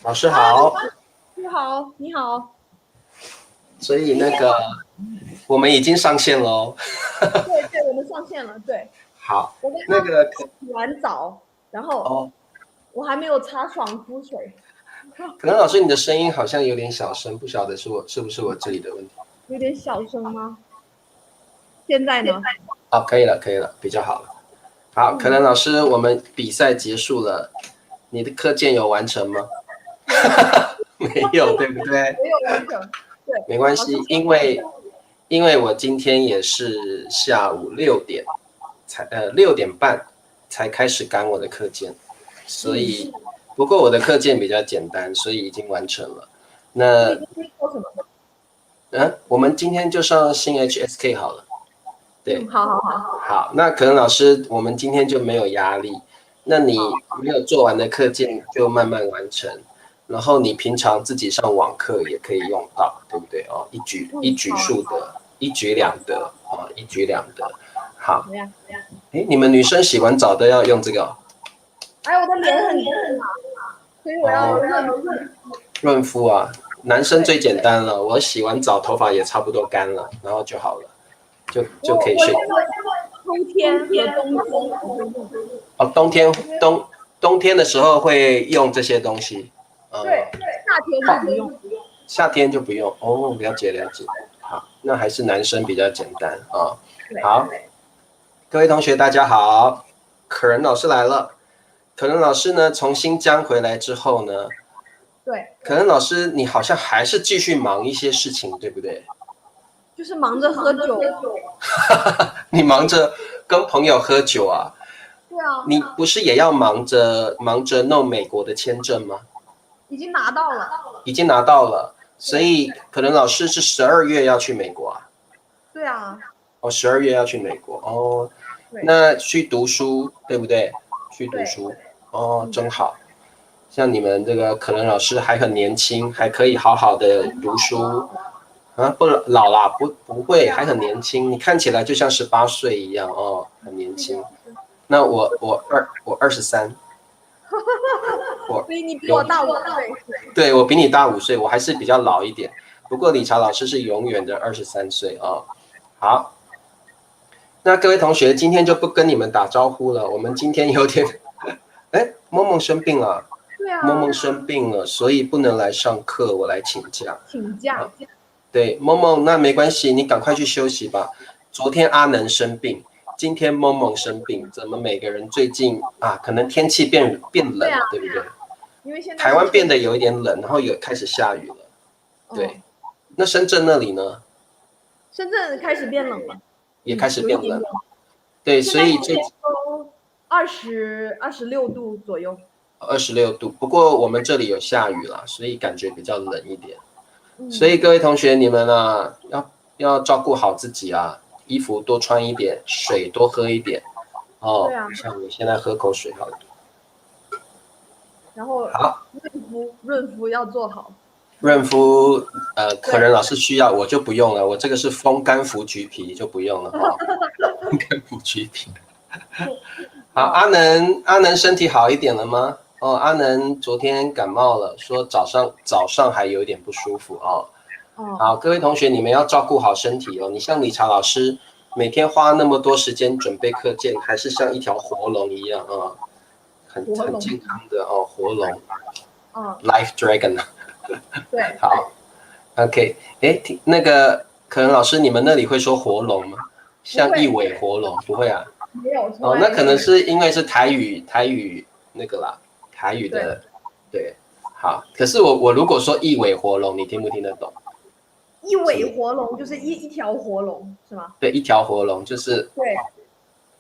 老师好。你好，你好。所以我们已经上线了哦。对对，我们上线了。对，好，我刚那个刚洗完澡，然后哦，我还没有擦爽肤水，可能老师你的声音好像有点小声，不晓得是不是我这里的问题？有点小声吗？现在呢？哦，可以了，可以了，比较好了。好，可能老师，我们比赛结束了，你的课件有完成吗？没有，没有，对不对？没有完成。对，老师没关系，因为我今天也是下午6点半才开始赶我的课件，所以不过我的课件比较简单，所以已经完成了。那所以今天做什么？我们今天就上新 HSK 好了。对，好好好。好，那可能老师我们今天就没有压力，那你没有做完的课件就慢慢完成，然后你平常自己上网课也可以用到，对不对哦？一举数得，一举两得啊，一举两得。好，怎么样？哎，你们女生洗完澡都要用这个哦？哎，我的脸很干嘛，所以我要润肤啊，男生最简单了，我洗完澡头发也差不多干了，然后就好了，就可以睡。冬天和冬天我会用。哦，冬天的时候会用这些东西，对，夏天就不用。夏天就不用。哦，了解了解。好，那还是男生比较简单啊。好，各位同学大家好，可人老师来了。可人老师呢，从新疆回来之后呢，对，可人老师你好像还是继续忙一些事情，对不对？就是忙着喝酒。你忙着跟朋友喝酒啊？对啊，你不是也要忙着弄美国的签证吗？已经拿到了。已经拿到了，所以可能老师是12月要去美国啊。对啊，哦，12月要去美国哦。对那去读书对不对？去读对，书哦，真好。像你们这个可能老师还很年轻，还可以好好的读书啊，不老啦，不会，还很年轻。你看起来就像18岁一样哦，很年轻。那我23，所以你比我大5岁。对，我比你大5岁，我还是比较老一点。不过理查老师是永远的23岁啊。好，那各位同学，今天就不跟你们打招呼了。我们今天有点，哎，梦梦生病了，对啊，梦梦生病了，所以不能来上课，我来请假。请假。对，梦梦，那没关系，你赶快去休息吧。昨天阿能生病，今天梦梦生病，怎么每个人最近啊，可能天气变冷了，对不对？因为现在台湾变得有一点冷，然后有开始下雨了。对，那深圳那里呢？深圳开始变冷了，也开始变冷。对，所以这26度左右。26度，不过我们这里有下雨啦，所以感觉比较冷一点。所以各位同学，你们啊，要照顾好自己啊，衣服多穿一点，水多喝一点。哦，像你现在喝口水好了。然后好，润肤要做好。润肤，可能老师需要，我就不用了，我这个是风干福橘皮，就不用了哈。风干福橘皮。好，阿能身体好一点了吗？哦，阿能昨天感冒了，说早上还有点不舒服哦。好，各位同学，你们要照顾好身体哦。你像理查老师，每天花那么多时间准备课件，还是像一条活龙一样啊，很健康的哦，活龙。Life Dragon。对。好 ，OK， 哎，那个可能老师，你们那里会说活龙吗？像一尾活龙，不会啊。没有。哦，那可能是因为是台语那个啦，台语的，对。好，可是我如果说一尾活龙，你听不听得懂？一尾活龙就是一条活龙是吗？对，一条活龙就是对，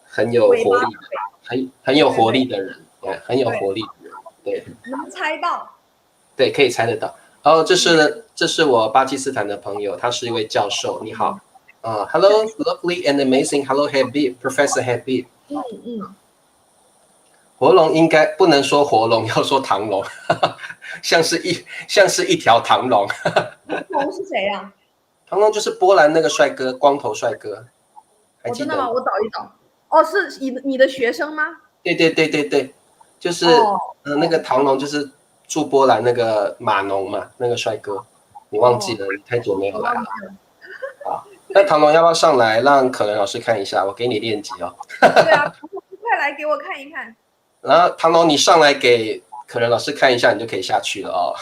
很有活力，很有活力的人，对，很有活力的人，对。能猜到？对，可以猜得到。哦，这是我巴基斯坦的朋友，他是一位教授。你好，Hello, lovely and amazing. Hello, Habib, Professor Habib。活龙应该不能说活龙，要说唐龙，像是一条唐龙。唐龙是谁呀？唐龙就是波兰那个帅哥，光头帅哥，还记得吗？真的吗？我找一找。哦，是你的学生吗？对，就是那个唐龙，就是驻波兰那个码农嘛，那个帅哥，你忘记了？你太久没有来了。好，那唐龙要不要上来让可能老师看一下？我给你链接哦。对啊，快来给我看一看。然后唐龙，你上来给可能老师看一下，你就可以下去了哦。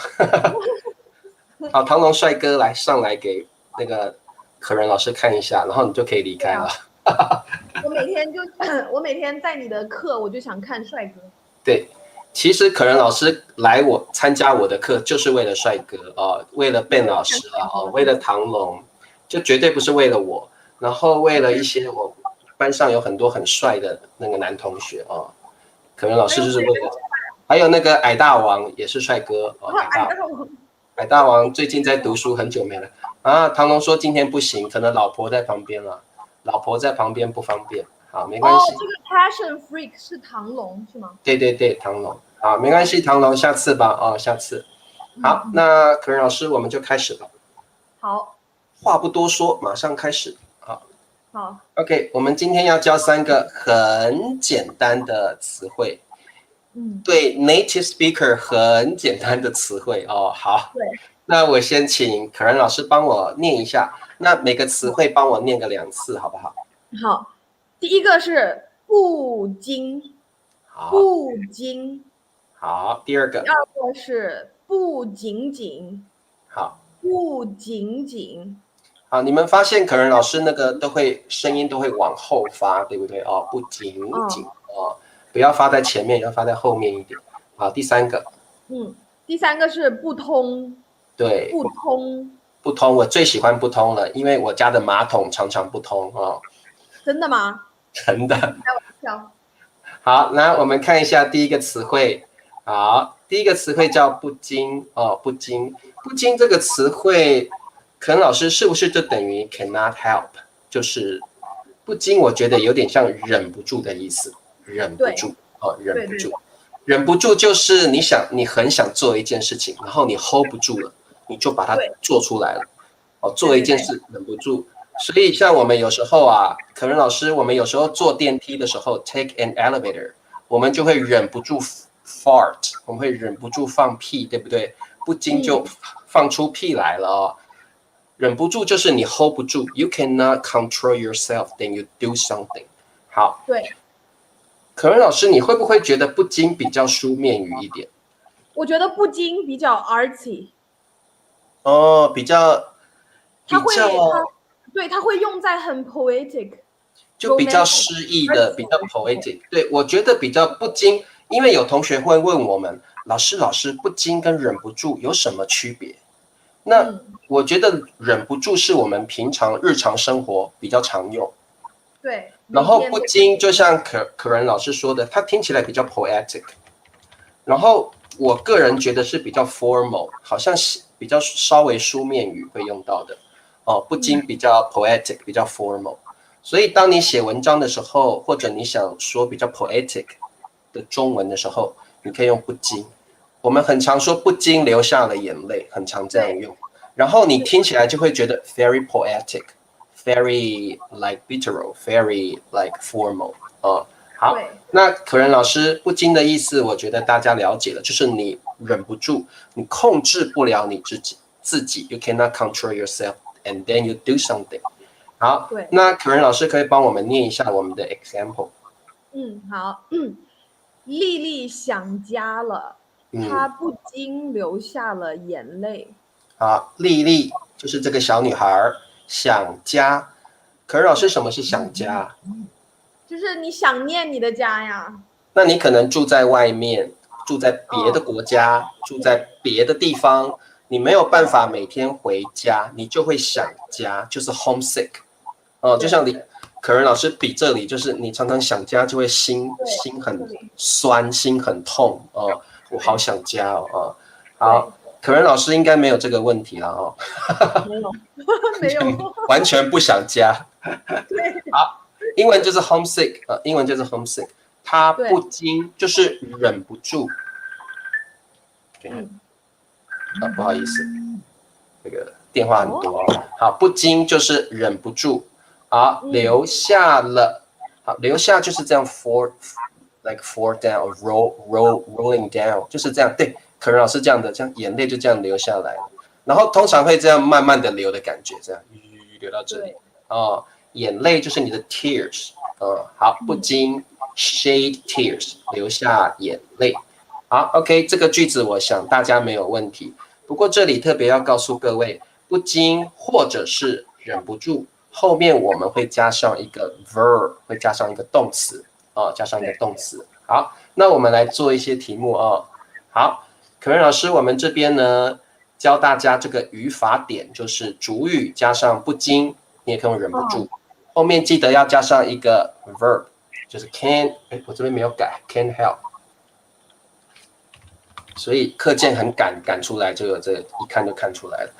好，唐龙帅哥来上来给那个可能老师看一下，然后你就可以离开了。我每天在你的课，我就想看帅哥。对，其实可能老师来参加我的课，就是为了帅哥哦，为了 Ben 老师啊，哦，为了唐龙，就绝对不是为了我。然后为了一些我班上有很多很帅的那个男同学哦，可能老师就是为了，还有那个矮大王也是帅哥哦，矮大王最近在读书，很久没了啊。唐龙说今天不行，可能老婆在旁边了，老婆在旁边不方便。好，没关系。哦，这个 Passion Freak 是唐龙是吗？对对对，唐龙。好，没关系，唐龙，下次吧。哦，下次。好，那可人老师，我们就开始了。好，话不多说，马上开始。好。OK， 我们今天要教3个很简单的词汇。对 native speaker 很简单的词汇哦。好，对，那我先请可人老师帮我念一下，那每个词汇帮我念个2次，好不好？好，第一个是不经，不经。好，第二个。第二个是不仅仅，好，不仅仅。好，你们发现可人老师那个声音都会往后发，对不对？哦，不仅仅哦，不要发在前面，要发在后面一点。好，第3个。第3个是不通。对，不通。不通，我最喜欢不通了，因为我家的马桶常常不通哦。真的吗？真的。开玩笑。好，那我们看一下第一个词汇。好，第一个词汇叫不经哦，不经。不经这个词汇，可能老师是不是就等于 cannot help？ 就是不经，我觉得有点像忍不住的意思，忍不住哦，忍不住。忍不住就是你很想做一件事情，然后你 hold 不住了，你就把它做出来了。哦，做一件事忍不住。所以像我们有时候啊，可能老师，我们有时候坐电梯的时候 take an elevator， 我们就会忍不住 fart， 我们会忍不住放屁，对不对？不禁就放出屁来了哦。忍不住就是你 hold 不住 ，you cannot control yourself，then you do something。好，对。可能老师，你会不会觉得不经比较书面语一点？我觉得不经比较 artsy。哦，比较，它会用在很 poetic， 就比较诗意的，比较 poetic。对，我觉得比较不经，因为有同学会问我们，老师，不经跟忍不住有什么区别？那我觉得忍不住是我们平常日常生活比较常用。对。然后不经就像可人老师说的，它听起来比较 poetic。然后我个人觉得是比较 formal， 好像是比较稍微书面语会用到的。哦，不经比较 poetic， 比较 formal。所以当你写文章的时候，或者你想说比较 poetic 的中文的时候，你可以用不经。我们很常说不经流下了眼泪，很常这样用。然后你听起来就会觉得 very poetic。Very like literal, very like formal 好，那可人老师不经的意思，我觉得大家了解了，就是你忍不住，你控制不了你自己 ，you cannot control yourself, and then you do something。好，那可人老师可以帮我们念一下我们的 example。好。丽丽想家了，她不禁流下了眼泪。好，丽丽就是这个小女孩。想家，可是老师，什么是想家？就是你想念你的家呀。那你可能住在外面，住在别的国家，住在别的地方，你没有办法每天回家，你就会想家，就是 homesick。就像可人老师比这里，就是你常常想家，就会心很酸，心很痛哦，我好想家哦。好。可人老师应该没有这个问题了哦，没有，完全不想家。好，英文就是 homesick， 英文就是 homesick， 他不禁就是忍不住。不好意思，这个电话很多。好，不禁就是忍不住。好，留下了。好，留下就是这样 fall down，rolling down， 就是这样。对。可能老师这样的，这样眼泪就这样流下来了，然后通常会这样慢慢的流的感觉，这样流到这里哦，眼泪就是你的 tears，好，不禁 shed tears， 流下眼泪。好 ，OK， 这个句子我想大家没有问题。不过这里特别要告诉各位，不禁或者是忍不住，后面我们会加上一个 verb， 会加上一个动词加上一个动词。好，那我们来做一些题目哦。好，可任老师，我们这边呢教大家这个语法点，就是主语加上不禁，你也可以用忍不住，后面记得要加上一个 verb， 就是 can， 我这边没有改 ，can help。所以课件很赶出来，就有这一看就看出来了。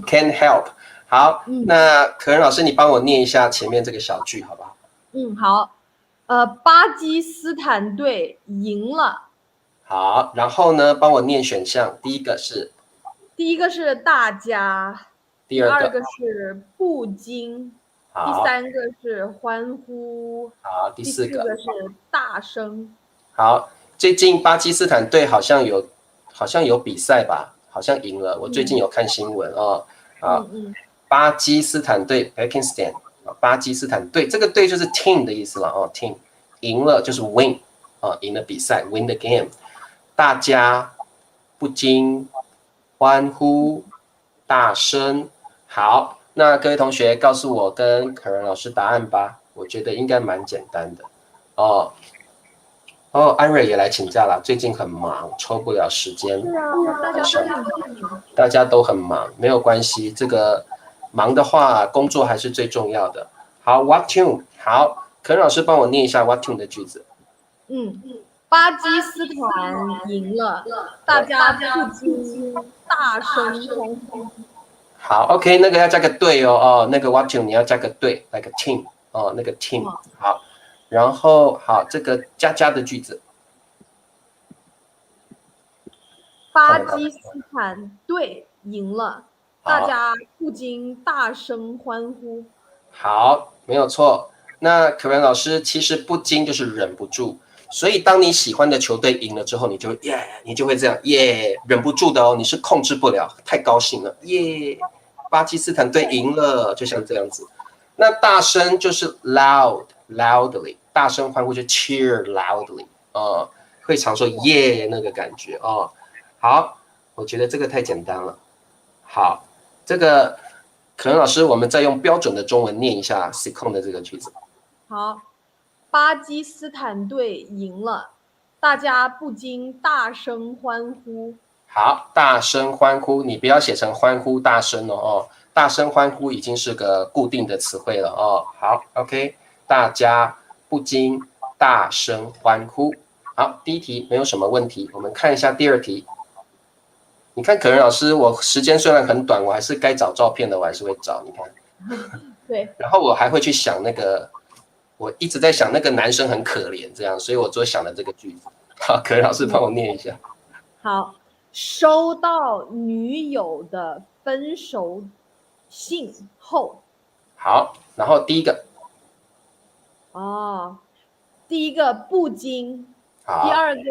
Can help。好，那可任老师，你帮我念一下前面这个小句，好不好？好。巴基斯坦队赢了。好，然后呢，帮我念选项。第一个是大家，第二个是不禁，第三个是欢呼，好，第四个是大声。好，最近巴基斯坦队好像有比赛吧，好像赢了。我最近有看新闻哦。巴基斯坦队 Pakistan， 巴基斯坦队这个队就是 team 的意思了哦 ，team 赢了就是 win 赢了比赛 win the game。大家不禁欢呼，大声。好，那各位同学告诉我跟可任老师答案吧，我觉得应该蛮简单的哦。安瑞也来请假了，最近很忙，抽不了时间。是啊，大家都很忙，没有关系。这个忙的话，工作还是最重要的。好 ，What tune？ 好，可任老师帮我念一下 What tune 的句子。巴基斯坦赢了，大家不禁大声欢呼。好 ，OK， 那个要加个对哦，那个 What tune 你要加个对 ，like a team 那个 team。好。然后好，这个加的句子，巴基斯坦队赢了，大家不禁大声欢呼。好，没有错。那可任老师其实不禁就是忍不住，所以当你喜欢的球队赢了之后，你就会这样忍不住的哦，你是控制不了，太高兴了巴基斯坦队赢了，就像这样子。那大声就是 loudly。大声欢呼就 cheer loudly 会常说那个感觉好，我觉得这个太简单了。好，这个可能老师，我们再用标准的中文念一下 Second 的这个句子。好，巴基斯坦队赢了，大家不禁大声欢呼。好，大声欢呼，你不要写成欢呼大声大声欢呼已经是个固定的词汇了好 ，OK， 大家不禁大声欢呼。好，第一题没有什么问题，我们看一下第二题。你看可任老师，我时间虽然很短，我还是该找照片的，我还是会找。你看，对。然后我还会去想我一直在想那个男生很可怜这样，所以我就想了这个句子。好，可任老师帮我念一下。好，收到女友的分手信后。好，然后第一个。第一个不禁，第二个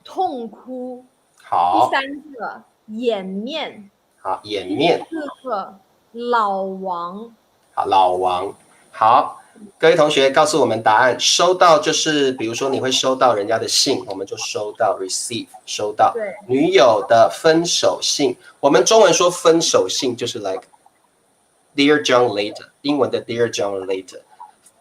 痛哭，好，第三个掩面，好，掩面，第四个老王。好，老王。好，各位同学告诉我们答案。收到就是比如说你会收到人家的信，我们就收到 receive 收到。对，女友的分手信，我们中文说分手信就是 like Dear John later， 英文的 Dear John later。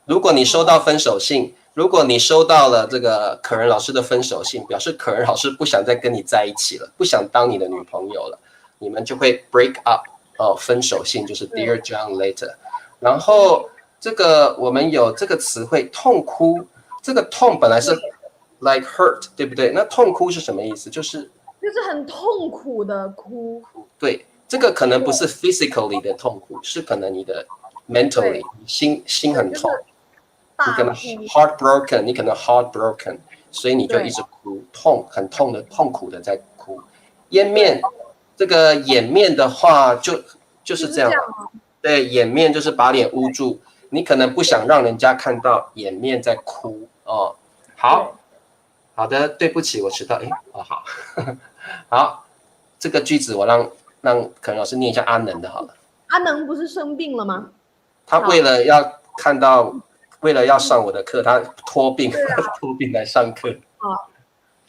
如果你收到分手信，如果你收到了这个可任老师的分手信，表示可任老师不想再跟你在一起了，不想当你的女朋友了，你们就会 break up 分手信就是 Dear John later。然后这个我们有这个词汇痛哭，这个痛本来是 like hurt， 对不对？那痛哭是什么意思？就是很痛苦的哭。对，这个可能不是 physically 的痛苦，是可能你的 mentally 心很痛。你可能 heartbroken， 你可能 heartbroken， 所以你就一直哭，痛，很痛的、痛苦的在哭。掩面，这个掩面的话就是这样，对，掩面就是把脸捂住，你可能不想让人家看到掩面在哭好的，对不起，我迟到，好，好，这个句子我让可能老师念一下阿能的好了。阿能不是生病了吗？他为了要上我的课，他托病托病来上课。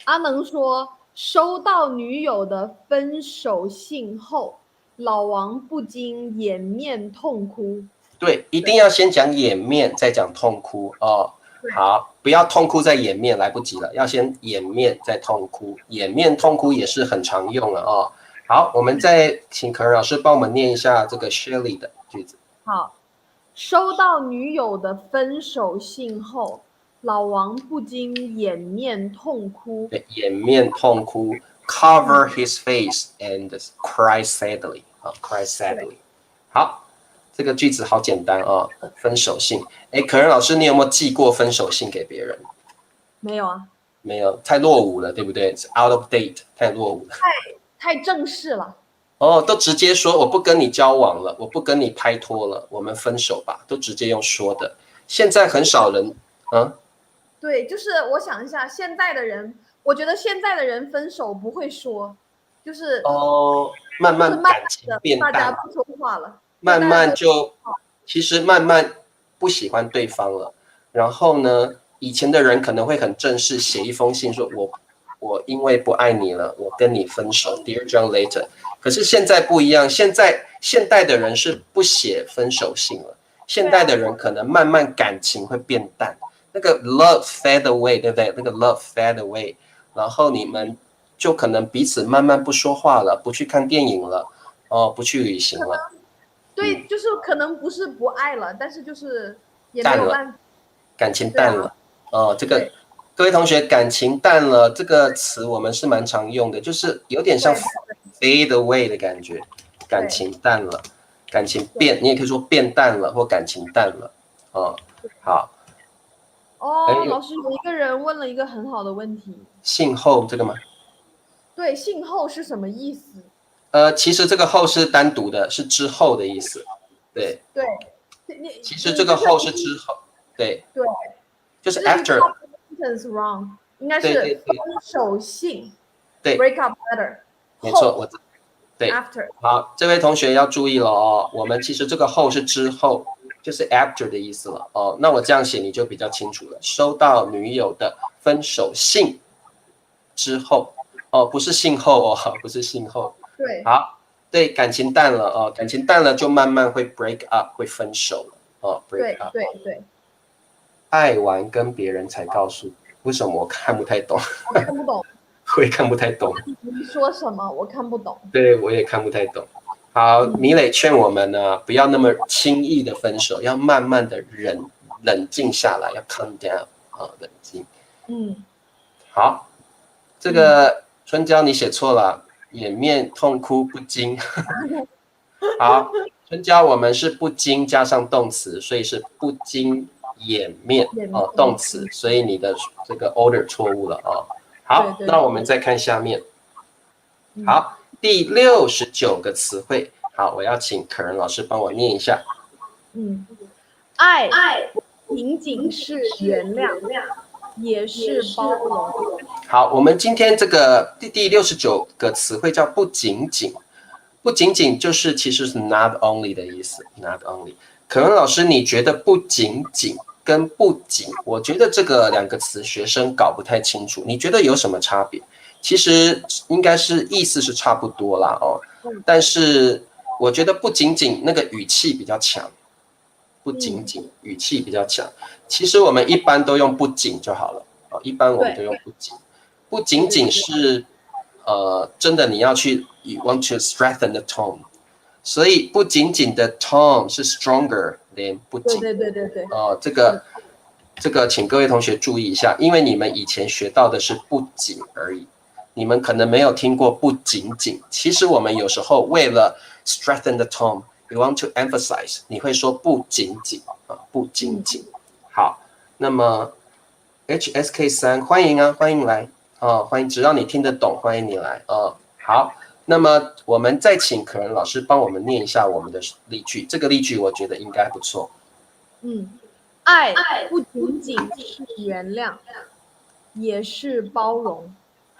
阿能说，收到女友的分手信后，老王不禁掩面痛哭。对，一定要先讲掩面，再讲痛哭哦。好，不要痛哭再掩面，来不及了，要先掩面再痛哭。掩面痛哭也是很常用的哦。好，我们再请可儿老师帮我们念一下这个 Shirley 的句子。好，收到女友的分手信后，老王不禁掩面痛哭。对，掩面痛哭 ，cover his face and cry sadly 啊，cry sadly。好，这个句子好简单啊，分手信。哎，可儿老师，你有没有寄过分手信给别人？没有啊，没有，太落伍了，对不对？ out of date， 太落伍了。太正式了。哦，都直接说我不跟你交往了，我不跟你拍拖了，我们分手吧，都直接用说的。现在很少人，对，就是我想一下，现在的人，我觉得现在的人分手不会说，就是慢慢感情变淡，大家不说话了，慢慢其实慢慢不喜欢对方了。然后呢，以前的人可能会很正式写一封信说我因为不爱你了，我跟你分手 ，Dear John later。可是现在不一样，现代的人是不写分手信了，现代的人可能慢慢感情会变淡，那个 love fade away， 对不对？那个 love fade away， 然后你们就可能彼此慢慢不说话了，不去看电影了，不去旅行了。对，就是可能不是不爱了，但是就是也没有办法，感情淡了。这个各位同学，感情淡了这个词我们是蛮常用的，就是有点像 fade away 的感觉，感情淡了，感情你也可以说变淡了或感情淡了。好。老师有一个人问了一个很好的问题，信后这个吗？对，信后是什么意思？其实这个后是单独的，是之后的意思。对，其实这个后是之后，对，就是 after。Sentence wrong， 应该是分手信，对 ，break up letter，没错，对 after。好，这位同学要注意了哦，我们其实这个后是之后，就是 after 的意思了哦。那我这样写你就比较清楚了，收到女友的分手信之后，不是信后哦，不是信后。对，好，对，感情淡了哦，感情淡了就慢慢会 break up， 会分手了哦 ，break up。对。爱完跟别人才告诉，为什么我看不太懂？我看不懂，我也看不太懂。你说什么？我看不懂。对，我也看不太懂。好，米磊劝我们呢，不要那么轻易的分手，要慢慢的冷静下来，要 calm down 冷静。好，这个春娇你写错了，掩面痛哭不禁。好，春娇我们是不禁加上动词，所以是不禁掩面动词，所以你的这个 order 错误了哦。好，那我们再看下面。好，第69个词汇。好，我要请可人老师帮我念一下。爱仅仅是原谅，也是包容。好，我们今天这个第69个词汇叫不仅仅，不仅仅就是其实是 not only 的意思 ，not only。可人老师，你觉得不仅仅跟不仅，我觉得这个两个词学生搞不太清楚，你觉得有什么差别？其实应该是意思是差不多啦哦，但是我觉得不仅仅那个语气比较强，不仅仅语气比较强。其实我们一般都用不仅就好了哦，一般我们都用不仅，不仅仅是真的你要去 you want to strengthen the tone， 所以不仅仅的 tone 是 stronger than 不仅。对。这个请各位同学注意一下，因为你们以前学到的是不仅而已。你们可能没有听过不仅仅，其实我们有时候为了 strengthen the tone， you want to emphasize， 你会说不仅仅不仅仅。好，那么 HSK3 欢迎啊，欢迎来欢迎，只要你听得懂，欢迎你来好，那么我们再请可人老师帮我们念一下我们的例句，这个例句我觉得应该不错。爱不仅仅是原谅，也是包容。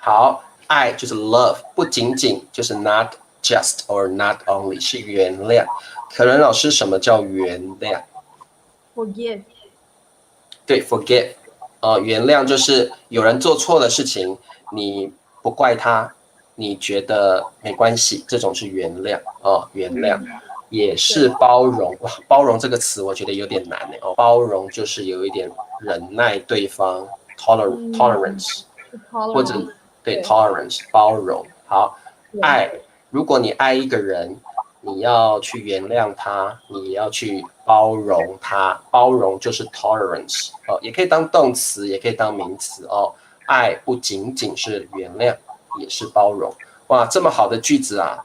好，爱就是 love， 不仅仅就是 not just or not only 是原谅。可能老师，什么叫原谅？ forgive， 对 ，forgive， 原谅就是有人做错了事情，你不怪他，你觉得没关系，这种是原谅原谅。也是包容，哇，包容这个词我觉得有点难包容就是有一点忍耐对方 tolerance，或者对 tolerance 包容。好，爱，如果你爱一个人，你要去原谅他，你要去包容他，包容就是 tolerance 也可以当动词，也可以当名词爱不仅仅是原谅，也是包容。哇，这么好的句子啊！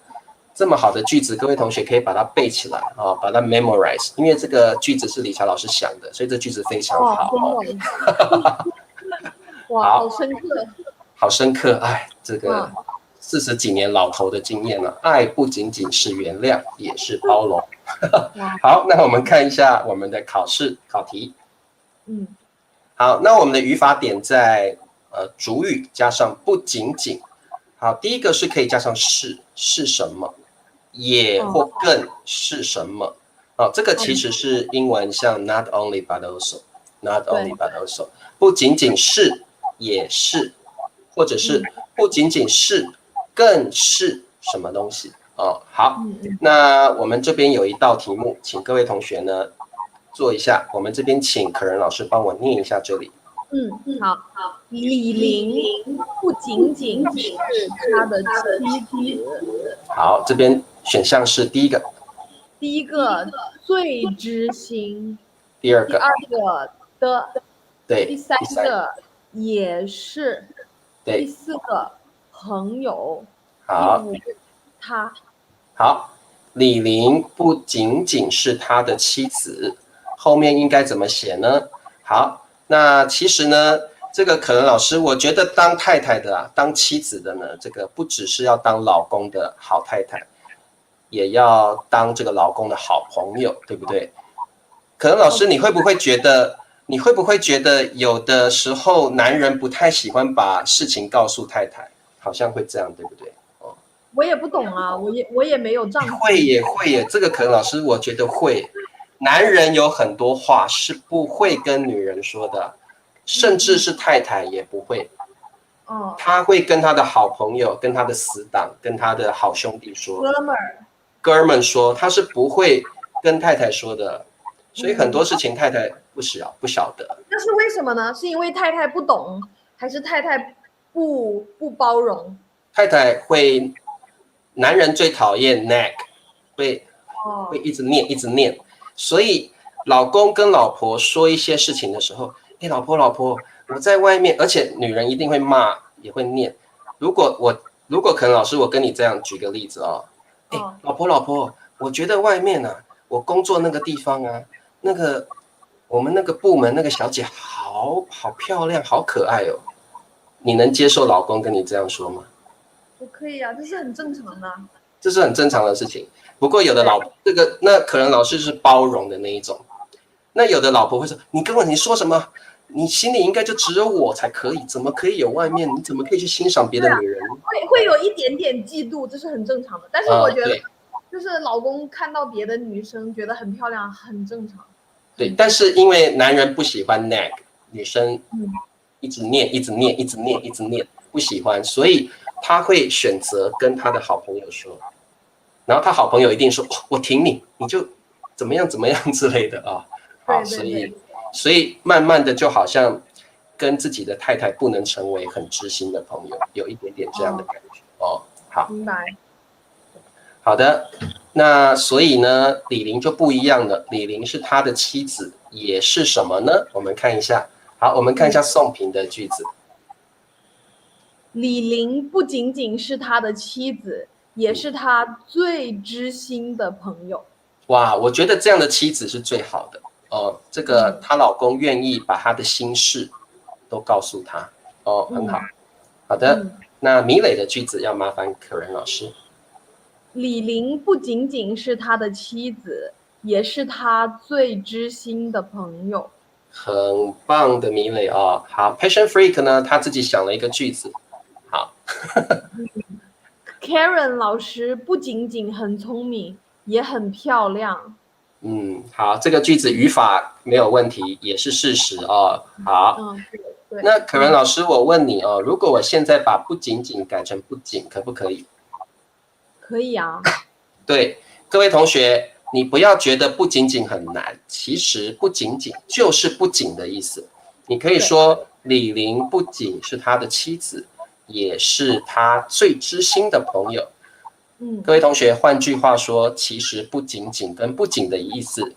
这么好的句子，各位同学可以把它背起来把它 memorize， 因为这个句子是理查老师想的，所以这句子非常好哇，好深刻，好深刻，哎，这个40几年老头的经验了，爱不仅仅是原谅，也是包容。好，那我们看一下我们的考题。好，那我们的语法点在主语加上不仅仅。好，第一个是可以加上是什么。也或更是什么这个其实是英文像 not only but also not only but also 不仅仅是也是，或者是不仅仅是更是什么东西好，那我们这边有一道题目，请各位同学呢做一下，我们这边请可人老师帮我念一下这里。好，李玲不仅仅是他的妻子。好，这边选项是第一个最知心，第二个的，对，第三个也是，对，第四个朋友，好，第五个他。好，李玲不仅仅是他的妻子，后面应该怎么写呢？好，那其实呢，这个可能老师，我觉得当太太的当妻子的呢，这个不只是要当老公的好太太，也要当这个老公的好朋友，对不对？可能老师，你会不会觉得有的时候男人不太喜欢把事情告诉太太，好像会这样，对不对？我也不懂啊，我也没有丈夫。会耶，这个可能老师我觉得会。男人有很多话是不会跟女人说的，甚至是太太也不会。他会跟他的好朋友、跟他的死党、跟他的好兄弟说，哥们说，他是不会跟太太说的。所以很多事情太太不晓得。那是为什么呢？是因为太太不懂，还是太太不包容？太太会，男人最讨厌 nag， 会一直念。所以老公跟老婆说一些事情的时候，老婆，我在外面，而且女人一定会骂，也会念。如果可能老师，我跟你这样举个例子老婆，我觉得外面我工作那个地方那个我们那个部门那个小姐好漂亮，好可爱哦。你能接受老公跟你这样说吗？我可以啊，这是很正常的。这是很正常的事情。不过有的那可能老师是包容的那一种，那有的老婆会说：“你说什么？你心里应该就只有我才可以，怎么可以有外面？你怎么可以去欣赏别的女人？”会有一点点嫉妒，这是很正常的。但是我觉得，就是老公看到别的女生觉得很漂亮，很正常。对，但是因为男人不喜欢 nag， 女生一直念，不喜欢，所以他会选择跟他的好朋友说。然后他好朋友一定说：“我挺你，你就怎么样之类的好，所以慢慢的就好像跟自己的太太不能成为很知心的朋友，有一点点这样的感觉好，明白。好的，那所以呢，李玲就不一样了。李玲是他的妻子，也是什么呢？我们看一下。好，我们看一下宋平的句子。李玲不仅仅是他的妻子。也是他最知心的朋友。哇，我觉得这样的妻子是最好的这个她老公愿意把她的心事都告诉她很好。好的，那米磊的句子要麻烦可人老师。李玲不仅仅是他的妻子，也是他最知心的朋友。很棒的米磊好 ，Passion Freak 呢，他自己想了一个句子。好， Karen 老师不仅仅很聪明，也很漂亮。好，这个句子语法没有问题，也是事实哦。好，对对。那可文老师，我问你哦，如果我现在把不仅仅改成不仅，可不可以？可以啊。对，各位同学，你不要觉得不仅仅很难，其实不仅仅就是不仅的意思。你可以说李玲不仅是他的妻子，也是他最知心的朋友。各位同学，换句话说，其实不仅仅跟不仅的意思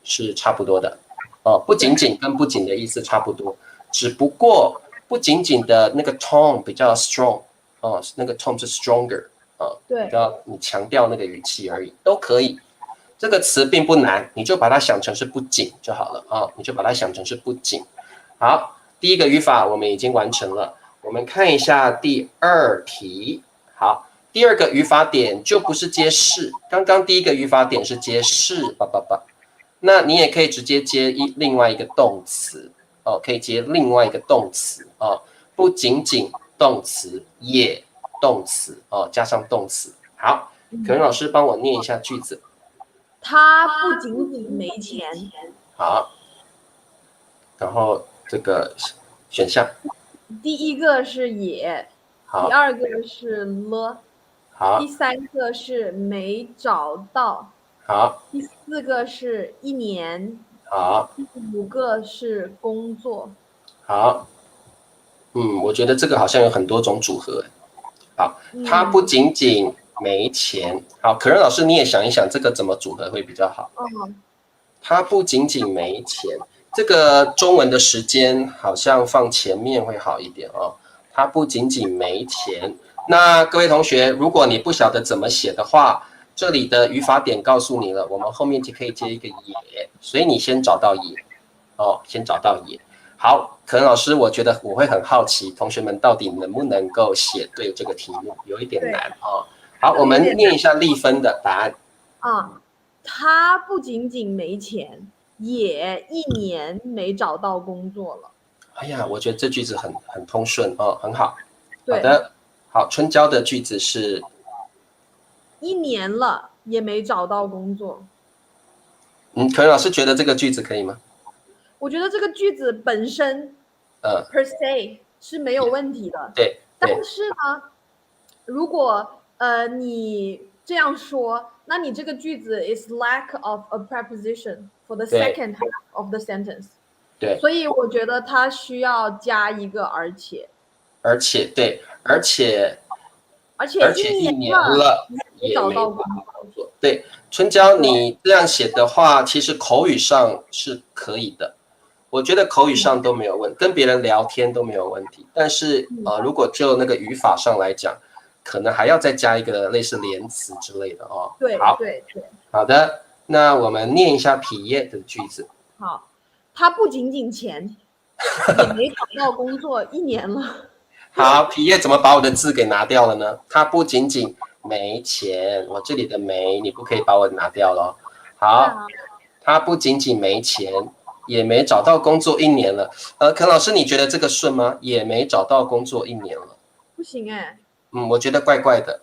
是差不多的哦，不仅仅跟不仅的意思差不多，只不过不仅仅的那个 tone 比较 strong 哦，那个 tone 是 stronger 对，你强调那个语气而已，都可以。这个词并不难，你就把它想成是不仅就好了啊，你就把它想成是不仅。好，第一个语法我们已经完成了，我们看一下第二题。好。第二个语法点就不是接是，刚刚第一个语法点是接是，那你也可以直接接另外一个动词哦，可以接另外一个动词哦，不仅仅动词，也动词哦，加上动词。好，可能老师帮我念一下句子。他不仅仅没钱。好，然后这个选项，第一个是也，好，第二个是了，好，第三个是没找到，好，第四个是一年，好，第五个是工作。好，我觉得这个好像有很多种组合。好，他不仅仅没钱。好，可任老师你也想一想，这个怎么组合会比较好？他不仅仅没钱，这个中文的时间好像放前面会好一点哦。他不仅仅没钱。那各位同学，如果你不晓得怎么写的话，这里的语法点告诉你了，我们后面就可以接一个也，所以你先找到也哦，先找到也。好，可能老师，我觉得我会很好奇，同学们到底能不能够写对这个题目，有一点难哦。好，我们念一下丽芬的答案。他不仅仅没钱，也一年没找到工作了。哎呀，我觉得这句子很通顺哦，很好。对，好的，好，春娇的句子是一年了也没找到工作。可能老师觉得这个句子可以吗？我觉得这个句子本身per se 是没有问题的。对，但是呢，如果你这样说，那你这个句子 is lack of a preposition for the second half of the sentence。对，所以我觉得它需要加一个而且。而且对，而且一年了也没找到工作。对，春娇，你这样写的话，其实口语上是可以的。我觉得口语上都没有问题，跟别人聊天都没有问题。但是如果就那个语法上来讲，可能还要再加一个类似连词之类的哦。对，好，对，好的，那我们念一下皮耶的句子。好，他不仅仅钱，也没找到工作1年了。好，皮耶怎么把我的字给拿掉了呢？他不仅仅没钱，我这里的没你不可以把我拿掉了。好，他不仅仅没钱，也没找到工作1年了。肯老师，你觉得这个顺吗？也没找到工作1年了。不行哎。我觉得怪怪的。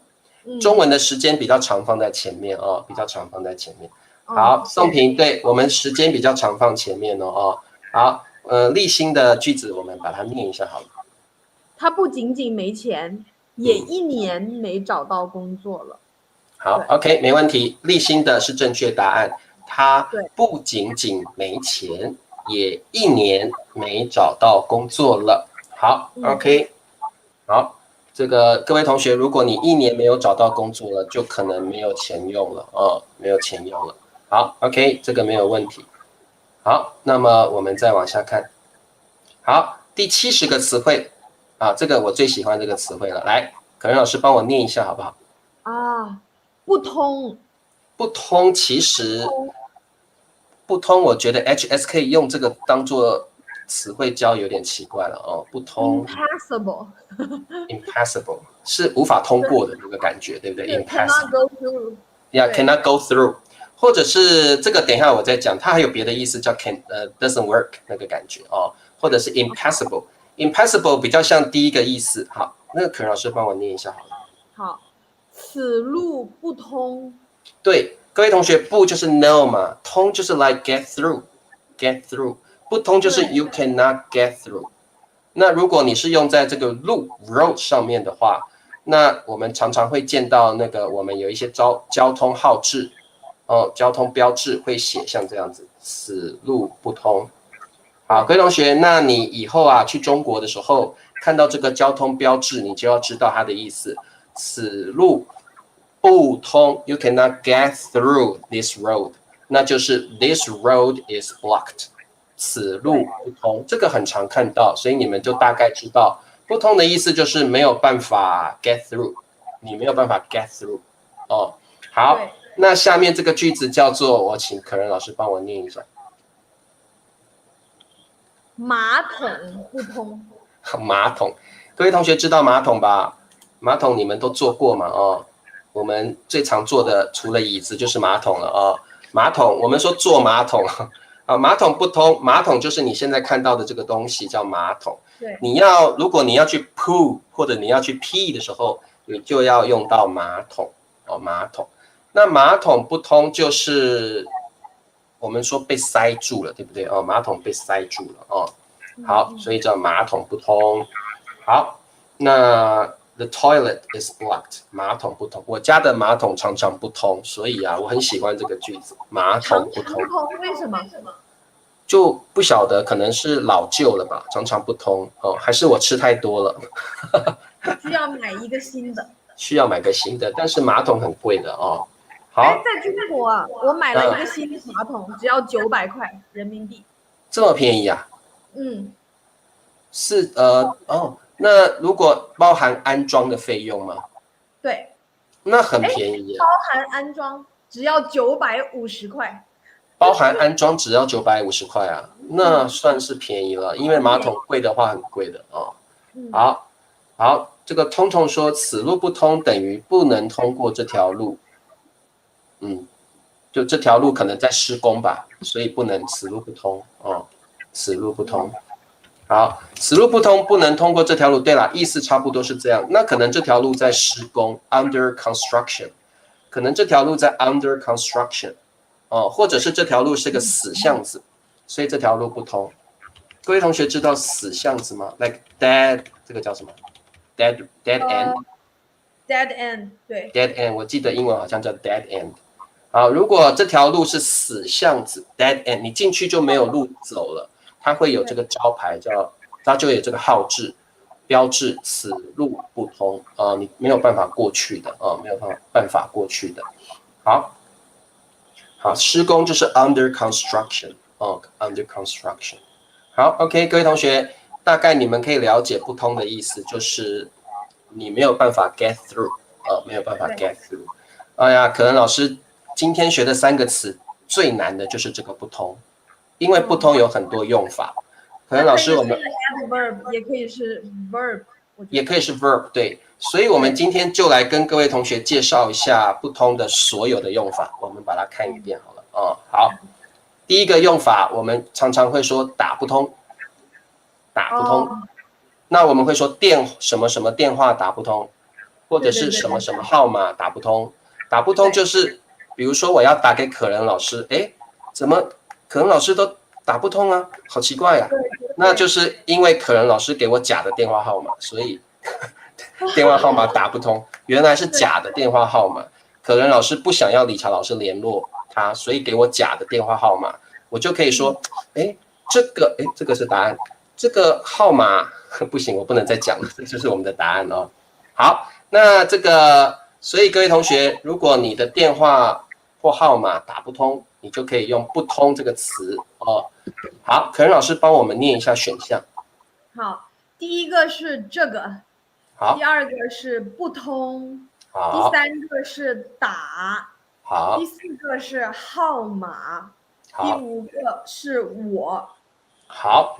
中文的时间比较长放在前面哦，比较长放在前面。好，宋平，对我们时间比较长放前面哦。好，立新的句子我们把它念一下好了。他不仅仅没钱，也1年没找到工作了。好 ，OK， 没问题。立新的是正确答案。他不仅仅没钱，也1年没找到工作了。好 ，OK， 好，这个各位同学，如果你1年没有找到工作了，就可能没有钱用了哦，没有钱用了。好 ，OK， 这个没有问题。好，那么我们再往下看。好，第70个词汇啊，这个我最喜欢这个词汇了。来，可能老师帮我念一下好不好？不通。不通，其实不通，我觉得 HSK 用这个当做词汇教有点奇怪了哦。不通 ，impassable 是无法通过的那个感觉，对不对 ？Cannot go through。Yeah，cannot go through， 或者是这个等一下我再讲，它还有别的意思叫doesn't work 那个感觉哦，或者是 impassable。impassable 比较像第一个意思，好那个可能老师帮我念一下好了。好，此路不通。对，各位同学，不就是 no 嘛，通就是 like get through，不通就是 you cannot get through。那如果你是用在这个路 road 上面的话，那我们常常会见到那个我们有一些交通号志交通标志会写像这样子，此路不通。好，各位同学，那你以后啊去中国的时候，看到这个交通标志，你就要知道它的意思。此路不通 ，you cannot get through this road， 那就是 this road is blocked， 此路不通。这个很常看到，所以你们就大概知道不通的意思就是没有办法 get through， 你没有办法 get through。哦，好，那下面这个句子叫做，我请可人老师帮我念一下。马桶不通。马桶，各位同学知道马桶吧？马桶你们都坐过嘛？我们最常坐的除了椅子就是马桶了马桶，我们说坐马桶马桶不通，马桶就是你现在看到的这个东西叫马桶。对，如果你要去 poo 或者你要去 pee 的时候，你就要用到马桶马桶。那马桶不通就是我们说被塞住了，对不对？马桶被塞住了好，所以叫马桶不通。好，那 the toilet is blocked， 马桶不通。我家的马桶常常不通，所以啊，我很喜欢这个句子，马桶不通。为什么？就不晓得，可能是老旧了吧，常常不通还是我吃太多了，需要买一个新的。需要买个新的，但是马桶很贵的好，在中国啊，我买了一个新的马桶，只要900块人民币。这么便宜啊？是那如果包含安装的费用吗？对，那很便宜包含安装只要950块。包含安装只要950块啊，那算是便宜了，因为马桶贵的话很贵的好，这个通通说此路不通等于不能通过这条路。就这条路可能在施工吧，所以不能此路不通此路不通。好，此路不通，不能通过这条路。对了，意思差不多是这样。那可能这条路在施工 ，under construction， 可能这条路在 under construction， 或者是这条路是个死巷子，所以这条路不通。各位同学知道死巷子吗 ？Like dead， 这个叫什么 ？dead end。dead end， 对。dead end， 我记得英文好像叫 dead end。好，如果这条路是死巷子 dead end， 你进去就没有路走了。它会有这个招牌它就有这个号志标志，此路不通你没有办法过去的没有办法过去的。好，施工就是 under construction under construction。好 ，OK， 各位同学，大概你们可以了解不通的意思，就是你没有办法 get through 没有办法 get through。哎呀，可能老师今天学的3个词最难的就是这个不通。因为不通有很多用法，可能老师我们 adverb 也可以是 verb， 也可以是 verb， 对，所以我们今天就来跟各位同学介绍一下不通的所有的用法，我们把它看一遍好了好，第一个用法我们常常会说打不通，那我们会说什么什么电话打不通，或者是什么什么号码打不通，打不通就是比如说我要打给可人老师，怎么可能老师都打不通啊，好奇怪啊！那就是因为可能老师给我假的电话号码，所以电话号码打不通。原来是假的电话号码，可能老师不想要理查老师联络他，所以给我假的电话号码，我就可以说，这个是答案，这个号码不行，我不能再讲了，这就是我们的答案好，那所以各位同学，如果你的电话或号码打不通，你就可以用不通这个词好，可人老师帮我们念一下选项。好，第一个是这个，好，第二个是不通，好，第三个是打，好，第4个是号码，第5个是我。好，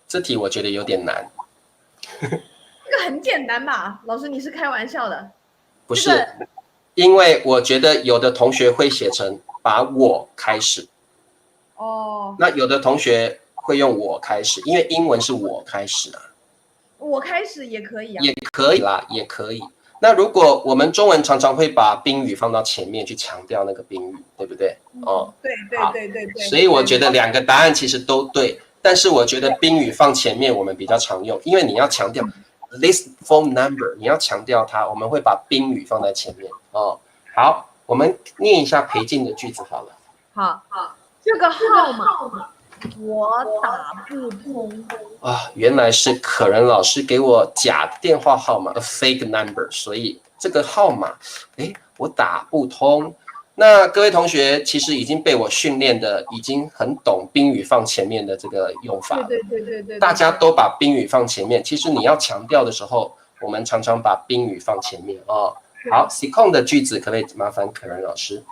这题我觉得有点难。这个很简单吧？老师，你是开玩笑的？不是，因为我觉得有的同学会写成把我开始。那有的同学会用我开始，因为英文是我开始啊。我开始也可以啊。也可以啦，也可以。那如果我们中文常常会把宾语放到前面去强调那个宾语，对不对？哦，对好，对对对对。所以我觉得两个答案其实都对，但是我觉得宾语放前面我们比较常用，因为你要强调 this phone number， 你要强调它，我们会把宾语放在前面。哦，好，我们念一下裴静的句子好了。好，这个号码我打不通。啊，原来是可人老师给我假的电话号码 ，a fake number， 所以这个号码，我打不通。那各位同学其实已经被我训练的，已经很懂宾语放前面的这个用法了。对，大家都把宾语放前面，其实你要强调的时候，我们常常把宾语放前面哦。好 ，C 控的句子可不可以麻烦可人老师？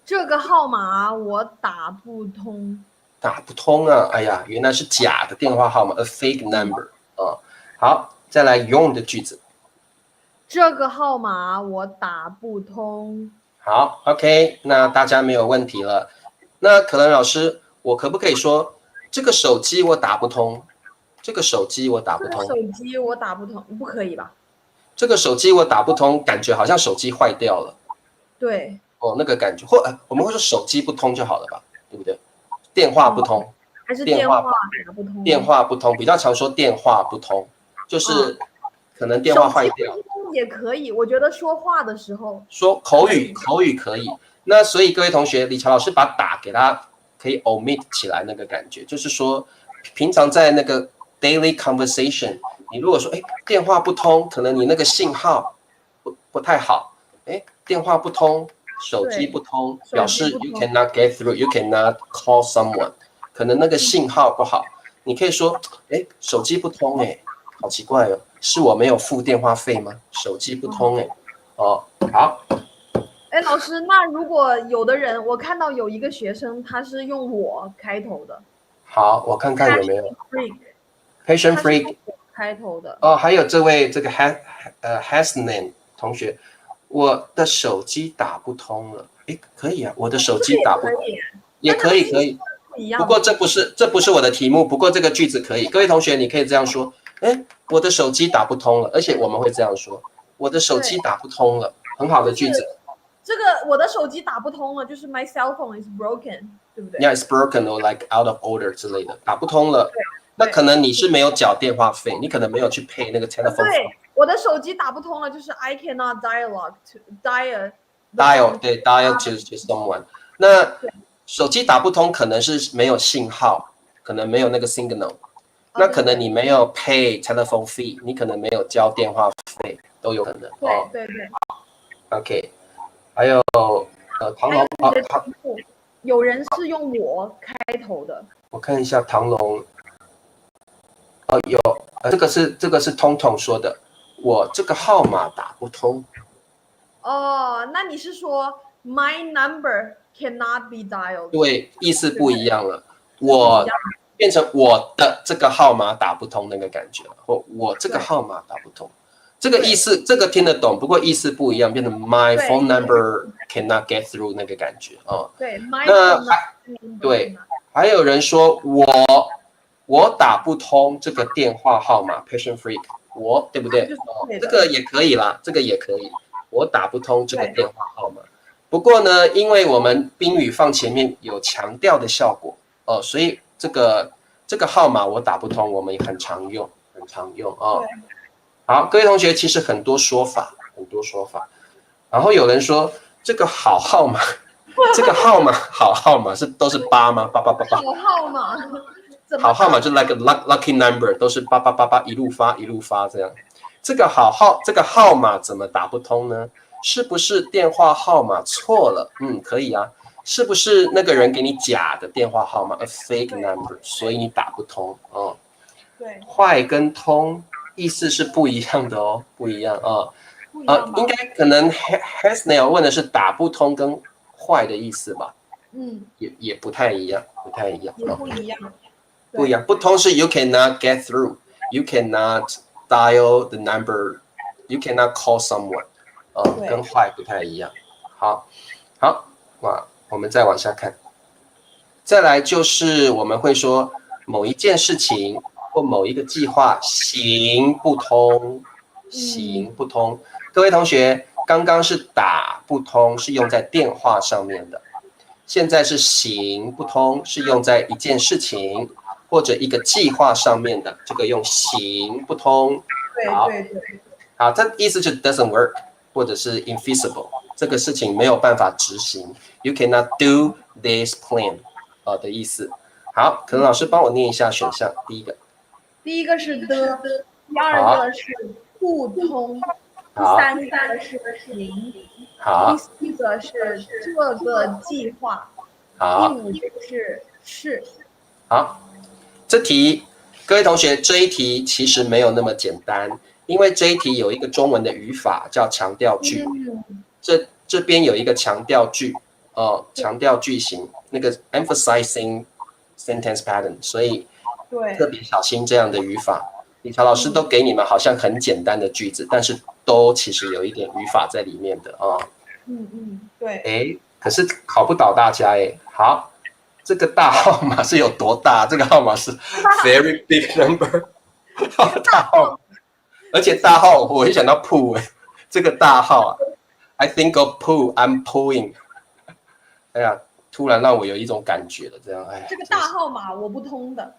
这个号码我打不通。打不通啊！哎呀，原来是假的电话号码 ，a fake number 啊。好，再来用的句子。这个号码我打不通。好 ，OK， 那大家没有问题了。那可能老师，我可不可以说这个手机我打不通？这个手机我打不通。这个手机我打不通，不可以吧？这个手机我打不通，感觉好像手机坏掉了。对。哦，那个感觉，或我们会说手机不通就好了吧，对不对？电话不通，还是电话打不通？电话不通，比较常说电话不通，就是可能电话坏掉。手机不通也可以，我觉得说话的时候说口语可以。那所以各位同学，李乔老师把打给他可以 omit 起来，那个感觉就是说，平常在那个 daily conversation， 你如果说电话不通，可能你那个信号不太好，电话不通。手机不通，表示 you cannot get through, you cannot call someone， 可能那个信号不好。你可以说，手机不通，好奇怪哦，是我没有付电话费吗？手机不通，哦，好。老师，那如果有的人，我看到有一个学生，他是用我开头的。好，我看看有没有。Patient freak 开头的。哦，还有这位这个Hasnan 同学。我的手机打不通了，可以啊，我的手机打不通，也可以。不过这不是我的题目，不过这个句子可以。各位同学，你可以这样说，我的手机打不通了，而且我们会这样说，我的手机打不通了，很好的句子。这个我的手机打不通了，就是 my cell phone is broken， 对不对 ？Yeah, it's broken or like out of order 之类的，打不通了。那可能你是没有缴电话费，你可能没有去 pay 那个 telephone。对，我的手机打不通了，就是 I cannot dial对 dial to someone。那手机打不通可能是没有信号，可能没有那个 signal。那可能你没有 pay telephone fee， 你可能没有交电话费，都有可能。对。OK， 还有唐龙有人是用我开头的。我看一下唐龙。有，这个是通通说的，我这个号码打不通。哦，那你是说 my number cannot be dialed？ 对，意思不一样了。我变成我的这个号码打不通那个感觉，或我这个号码打不通，这个意思这个听得懂，不过意思不一样，变成 my phone number cannot get through 那个感觉啊。对，那对，还有人说我打不通这个电话号码 ，patient freak， 对不对？这个也可以啦，这个也可以。我打不通这个电话号码。不过呢，因为我们宾语放前面有强调的效果所以这个号码我打不通，我们也很常用哦。好，各位同学，其实很多说法。然后有人说这个好号码，这个号码好号码都是8吗？888。好号码。好号码就 like a lucky number， 都是888一路发这样。这个号码怎么打不通呢？是不是电话号码错了？可以啊。是不是那个人给你假的电话号码 a fake number， 所以你打不通哦？对。坏跟通意思是不一样的哦，不一样啊。应该可能 Hasnail 问的是打不通跟坏的意思吧？也不太一样，不一样。不通是 you cannot get through， you cannot dial the number， you cannot call someone， 跟坏不太一样。好，我们再往下看。再来就是我们会说某一件事情或某一个计划行不通，行不通。各位同学，刚刚是打不通，是用在电话上面的，现在是行不通，是用在一件事情或者一个计划上面的，这个用行不通。好，这意思就 doesn't work， 或者是 infeasible， 这个事情没有办法执行 ，you cannot do this plan， 的意思。好，可能老师帮我念一下选项，第一个是的，第二个是不通，第三个是行，第四个是这个计划，第五个是。好，这题各位同学，这一题其实没有那么简单，因为这一题有一个中文的语法叫强调句，这边有一个强调句，强调句型，那个 emphasizing sentence pattern， 所以特别小心这样的语法。李乔老师都给你们好像很简单的句子，但是都其实有一点语法在里面的啊。对。可是考不倒大家哎。好，这个大号码是有多大？这个号码是 very big number， 大号，而且大号我会想到 pool， 这个大号啊 ，I think of pool, I'm pulling。哎呀，突然让我有一种感觉了，这样哎。这个大号码我不通的。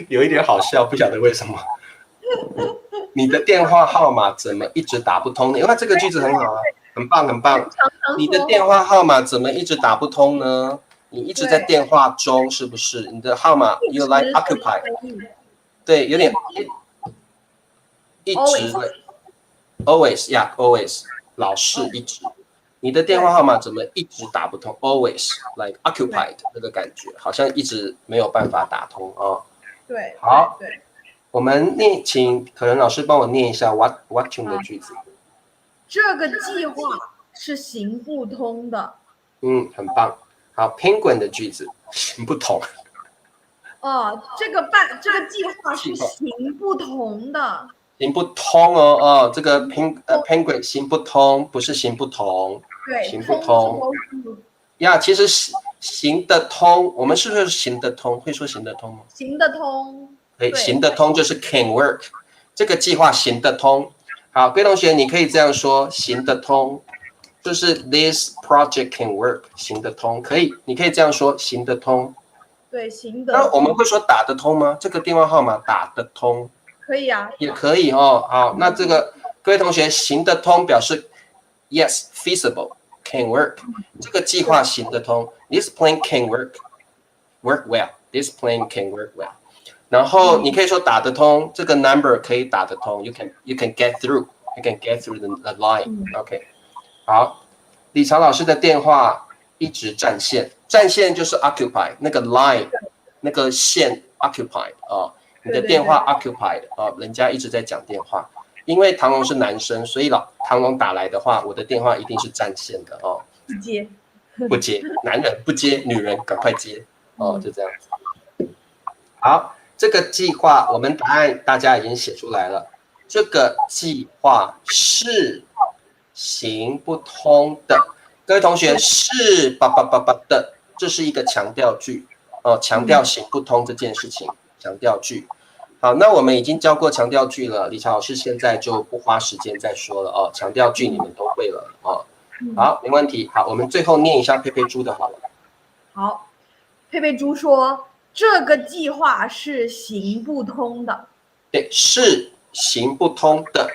有一点好笑，不晓得为什么。你的电话号码怎么一直打不通呢？因为这个句子很好啊，很棒很棒。你的电话号码怎么一直打不通呢？你一直在电话中，是不是？你的号码 you like occupy， 对，有点一直 always yeah always 老是一直。你的电话号码怎么一直打不通 ？Always like occupied 那个感觉，好像一直没有办法打通啊。对，好，我们请可能老师帮我念一下 watching 的句子。这个计划是行不通的。很棒。好 ，penguin 的句子行不通。这个计划是行不通的。行不通哦，这个 penguin 行不通，不是行不同。对，行不通呀，其实行得通，我们是不是行得通？会说行得通吗？行得通，对，行得通就是 can work， 这个计划行得通。好，各位同学，你可以这样说，行得通，就是 this project can work， 行得通，可以，你可以这样说，行得通。对，行得。那我们会说打得通吗？这个电话号码打得通？可以啊，也可以哦。好，那这个各位同学，行得通表示 yes feasible can work， 这个计划行得通 ，this plan can work well，this plan can work well。然后你可以说打得通，这个 number 可以打得通 ，you can get through the line。OK， 好，李朝老师的电话一直占线，占线就是 occupy 那个 line 那个线 occupied 你的电话 occupied 人家一直在讲电话。因为唐龙是男生，所以唐龙打来的话，我的电话一定是占线的不接，男人不接，女人赶快接就这样子。好，这个计划我们答案大家已经写出来了。这个计划是行不通的。各位同学，是的，这是一个强调句强调行不通这件事情，强调句。好，那我们已经教过强调句了，李朝老师现在就不花时间再说了强调句你们都会了好，没问题。好，我们最后念一下佩佩猪的好了。好，佩佩猪说这个计划是行不通的。对，是行不通的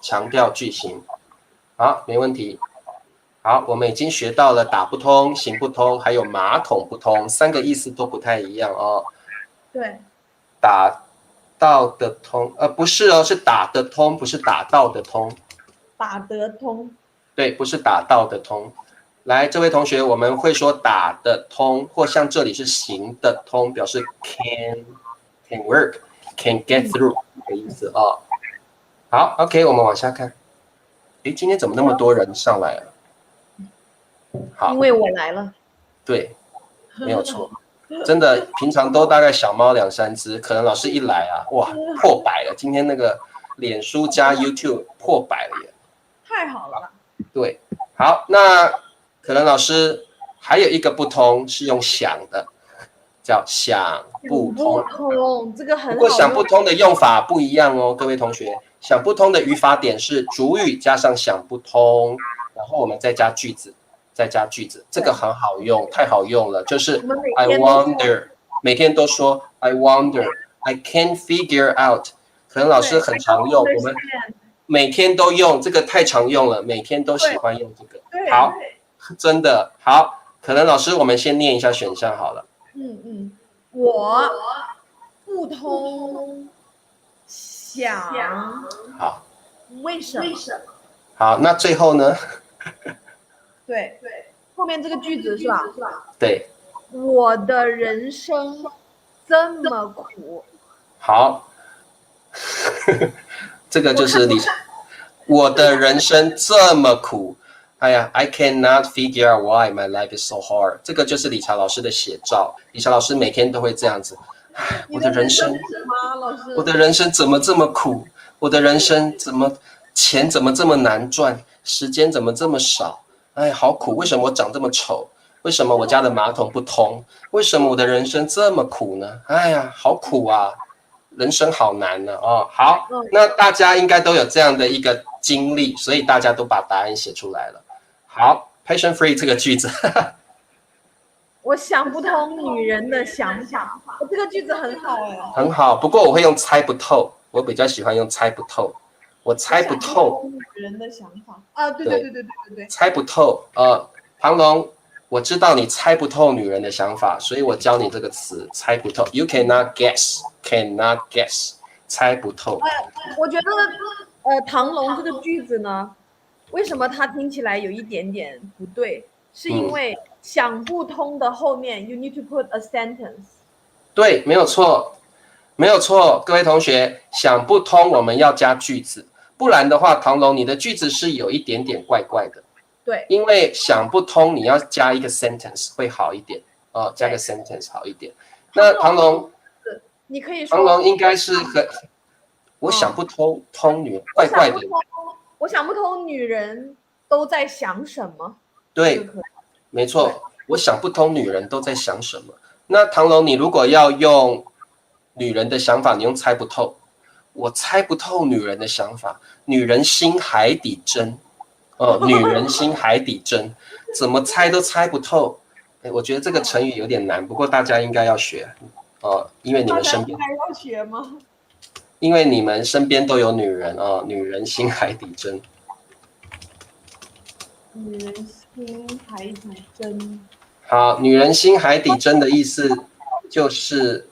强调句型。好，没问题。好，我们已经学到了打不通、行不通，还有马桶不通，三个意思都不太一样对，打到的通，不是是打得通，不是打到的通。打得通。对，不是打到的通。来，这位同学，我们会说打得通，或像这里是行得通，表示 can work, can get through 的意思好 ，OK， 我们往下看。今天怎么那么多人上来了？好，因为我来了。对，没有错。真的，平常都大概小猫2-3只，可能老师一来哇，破百了。今天那个脸书加 YouTube 破百了耶，太好了。对，好，那可能老师还有一个不通是用想的，叫想不通。这个很好用。不过想不通的用法不一样哦，各位同学。想不通的语法点是主语加上想不通，然后我们再加句子，这个很好用，太好用了。就是 I wonder， 每天都说 I wonder，I can't figure out。可能老师很常用，我们每天都用，这个太常用了，每天都喜欢用这个。好，真的好。可能老师，我们先念一下选项好了。我不通想好，为什么？好，那最后呢？对，后面这个句子是吧？对。我的人生这么苦。好，这个就是我的人生这么苦。哎呀 ，I cannot figure out why my life is so hard。这个就是理查老师的写照。理查老师每天都会这样子。我的人生怎么这么苦？我的人生钱怎么这么难赚？时间怎么这么少？哎，好苦！为什么我长这么丑？为什么我家的马桶不通？为什么我的人生这么苦呢？哎呀，好苦啊！人生好难呢哦。好，那大家应该都有这样的一个经历，所以大家都把答案写出来了。好 ，patient free 这个句子。我想不通女人的想法。这个句子很好哎。很好，不过我会用猜不透，我比较喜欢用猜不透。我猜不透女人的想法啊，对，猜不透。庞龙，我知道你猜不透女人的想法，所以我教你这个词，猜不透。You cannot guess，猜不透。我觉得唐龙这个句子呢，为什么它听起来有一点点不对？是因为想不通的后面 you need to put a sentence。对，没有错，没有错。各位同学，想不通我们要加句子，不然的话，唐龙你的句子是有一点点怪怪的。对，因为想不通，你要加一个 sentence 会好一点哦，加个 sentence 好一点。那唐龙，你可以说唐龙应该是我想不通女人，怪怪的。我想不通女人都在想什么。对，没错，我想不通女人都在想什么。那唐龙，你如果要用女人的想法，你用猜不透。我猜不透女人的想法，女人心海底针。女人心海底针，怎么猜都猜不透。我觉得这个成语有点难，不过大家应该要学因为你们身边要学吗？因为你们身边都有女人女人心海底针。女人心海底针。好，女人心海底针的意思就是，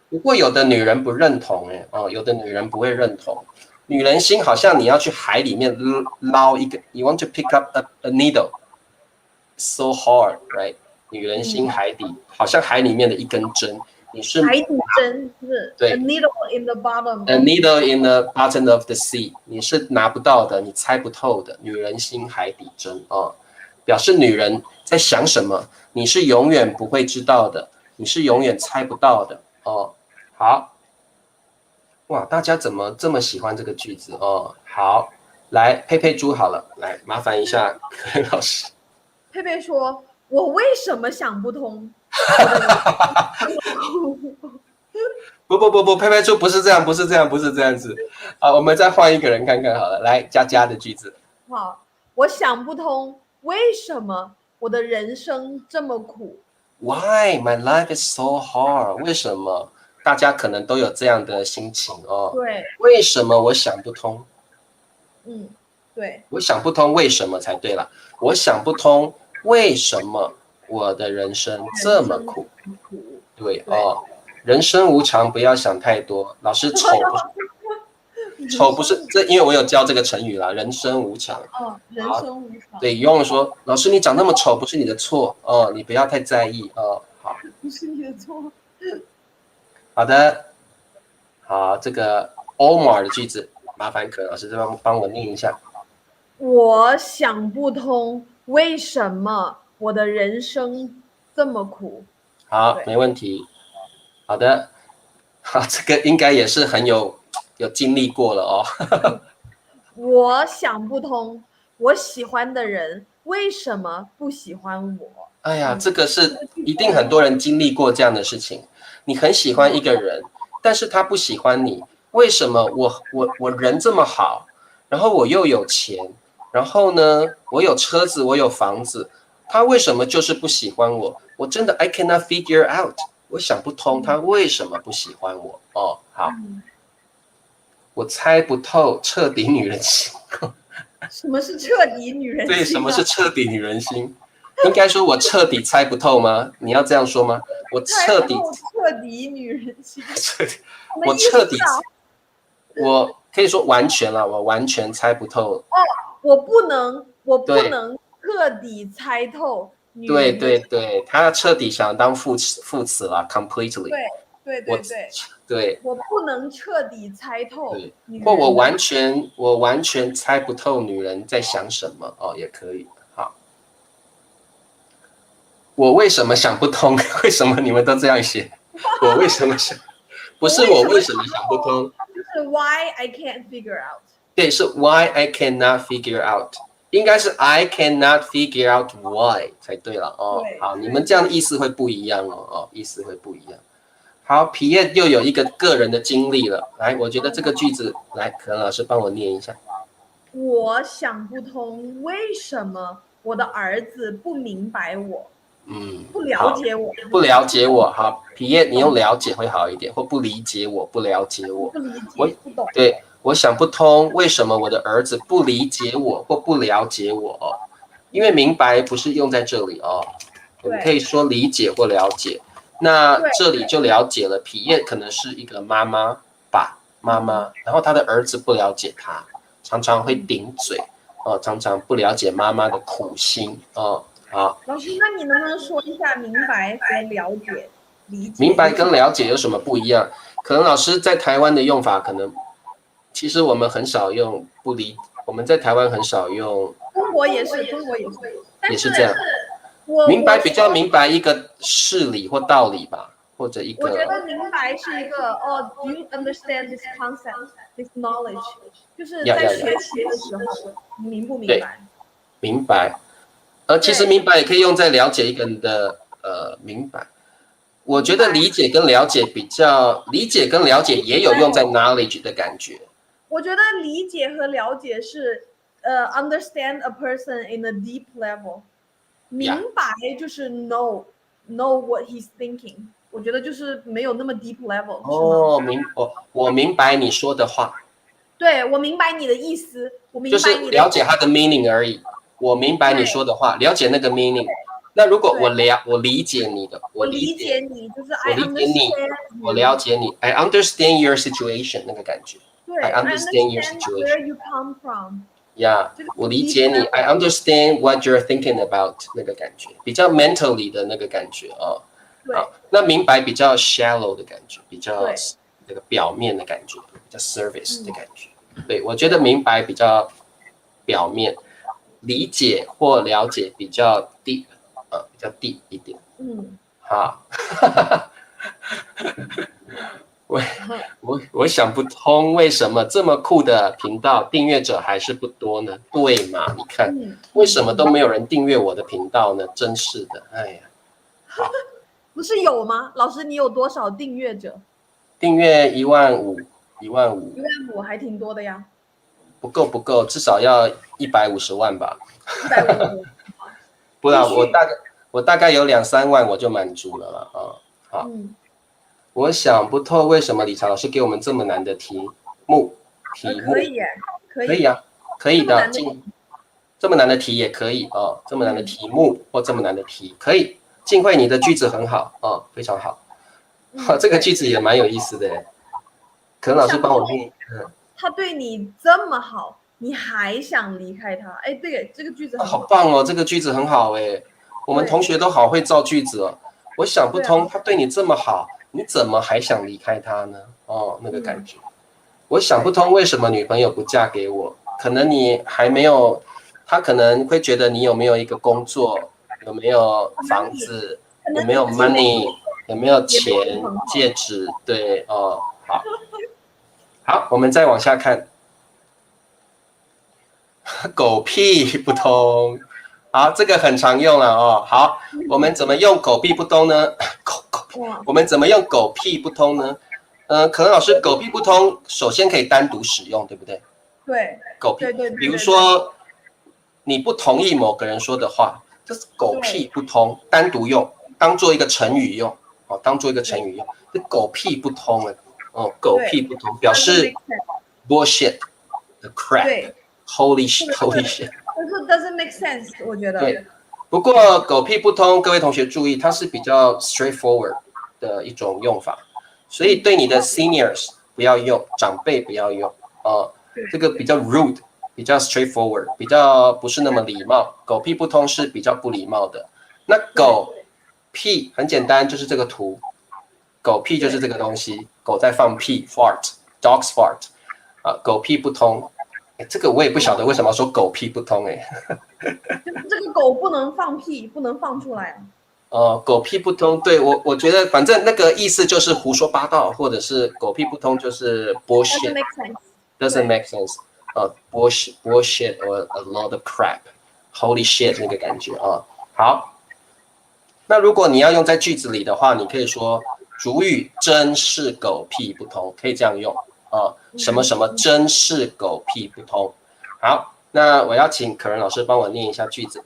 不过有的女人不认同有的女人不会认同。女人心好像你要去海里面捞一个 ，you want to pick up a needle, so hard, right？ 女人心海底，好像海里面的一根针，你是海底针是对 ，a needle in the bottom，a needle in the bottom of the sea， 你是拿不到的，你猜不透的。女人心海底针表示女人在想什么，你是永远不会知道的，你是永远猜不到的好。哇，大家怎么这么喜欢这个句子好，来佩佩猪好了，来麻烦一下柯老师。佩佩说：“我为什么想不通？”不，佩佩猪不是这样子我们再换一个人看看好了，来佳佳的句子。好，我想不通为什么我的人生这么苦。Why my life is so hard？ 为什么？大家可能都有这样的心情对，为什么我想不通？对，我想不通为什么才对了。我想不通为什么我的人生这么苦。对人生无常，不要想太多。老师丑不是这，因为我有教这个成语啦，人生无常。人生无常。对，永远说老师你长那么丑不是你的错你不要太在意好，不是你的错。好的，好，这个 Omar 的句子，麻烦可老师帮我念一下。我想不通为什么我的人生这么苦。好，没问题。好的，好，这个应该也是很有经历过了我想不通，我喜欢的人为什么不喜欢我？哎呀，这个是一定很多人经历过这样的事情。你很喜欢一个人，但是他不喜欢你，为什么我人这么好，然后我又有钱，然后呢，我有车子，我有房子，他为什么就是不喜欢我？我真的 I cannot figure out，我想不通他为什么不喜欢我。哦，好，我猜不透彻底女人心。什么是彻底女人对，什心啊？么是彻底女人心？应该说我彻底猜不透吗？你要这样说吗？我彻底，猜不透彻底女人心，彻底，什么意我彻底，思啊？我可以说完全了，我完全猜不透。我不对能彻底猜透女对人的心。对对，他彻底想当副词了，completely。对对我对对，对我不能彻底猜透对，或我女人的。完全猜不透女人在想什么哦，也可以。好，我为什么想不通？为什么你们都这样写？我为什么想？不是我为什么想不通？就是 why I can't figure out。对，是 why I cannot figure out，应该是 I cannot figure out why 才对了哦。好，你们这样的意思会不一样哦，意思会不一样。好，皮耶又有一个个人的经历了，来，我觉得这个句子，来，可能老师帮我念一下。我想不通为什么我的儿子不明白我，嗯，不了好，解我，不了解我，好，皮耶，你用不懂，了解会好一点，或不理解我，不了解我，不理我，解，不懂。对，我想不通为什么我的儿子不理解我或不了解我哦，因为明白不是用在这里哦，我们可以说理解或了解。那这里就了解了，皮耶可能是一个妈妈吧，妈妈，然后他的儿子不了解他，常常会顶嘴哦，常常不了解妈妈的苦心哦。好，老师，那你能不能说一下明白和了解、理明白解有什么？跟了解有什么不一样？可能老师在台湾的用法，可能其实我们很少用不理，我们在台湾很少用，中国也是，中国也是。但是也是这样。明白比较明白一个事理或道理吧，或者一我觉得个明白是一个哦，Do you understand this concept, this knowledge？就是呀呀呀，在学习的时候，你明不明对，白？明白。其实明白也可以用在了解一个人的明白。我觉得理解跟了解比较，理解跟了解也有用在 knowledge 的感觉。我觉得理解和了解是understand a person in a deep level，呀，明白就是 know what he's thinking。我觉得就是没有那么 deep level，是吗？哦，我明白你说的话，对，我明白你的意思，我就是明白你的。了解它的 meaning 而已。我明白你说的话，了解那个 meaning。那如果我理解你的，我理解你，就是 我 I 理解你，understand 我 you。了解你，I understand your situation 那个感觉，I 对，I understand your understand where situation，you come from。呀、这个我是 理 deep 解你，I level。understand what you're thinking about 那个感觉，比较 mentally 的那个感觉哦。对好，那明白比较 shallow 的感觉，比较对，那个表面的感觉，比较 service 的感觉。对，我觉得明白比较表面，理解或了解比较 deep，比较 deep 一点。嗯，好，我想不通，为什么这么酷的频道订阅者还是不多呢？对嘛？你看，为什么都没有人订阅我的频道呢？真是的，哎呀，好，不是有吗？老师，你有多少订阅者？订阅15000，15000 15000还挺多的呀。不够，至少要150万吧？150。不然继续。我大概有2、3万我就满足了啦啊。好，我想不透为什么理查老师给我们这么难的题目，可以耶，可以。可以啊，可以的，这么难的。这么难的题也可以哦，这么难的题目或这么难的题可以。晋慧，你的句子很好哦，非常好。这个句子也蛮有意思的，可能老师帮我念。他对你这么好，你还想离开他？哎，对，这个句子很好棒哦，这个句子很好哎，我们同学都好会造句子哦。我想不通，他对你这么好，你怎么还想离开他呢？哦，那个感觉。我想不通为什么女朋友不嫁给我，可能你还没有，他可能会觉得你有没有一个工作，有没有房子，有没有 money，有没有钱，戒指，对哦，好，我们再往下看，狗屁不通。好，这个很常用了哦。好，我们怎么用狗屁不通呢？我们怎么用狗屁不通呢？可能老师狗屁不通，首先可以单独使用，对不对？对，狗屁，对，比如说你不同意某个人说的话，这是狗屁不通，单独用，当做一个成语用，哦，当做一个成语用，这狗屁不通了，哦，狗屁不通，表示 bullshit，the crap，holy shit，就是 doesn't make sense， 我觉得。对，不过狗屁不通，各位同学注意，它是比较 straightforward 的一种用法，所以对你的 seniors 不要用，长辈不要用，这个比较 rude， 比较 straightforward， 比较不是那么礼貌。狗屁不通是比较不礼貌的。那狗屁很简单，就是这个图，狗屁就是这个东西，狗在放屁 ，fart，dogs fart， 狗屁不通。这个我也不晓得为什么要说狗屁不通这个狗不能放屁，不能放出来。狗屁不通，对我觉得反正那个意思就是胡说八道，或者是狗屁不通就是 bullshit，doesn't make sense， bullshit or a lot of crap，holy shit 那个感觉啊。好，那如果你要用在句子里的话，你可以说主语真是狗屁不通，可以这样用。什么什么真是狗屁不通。好，那我要请可人老师帮我念一下句子。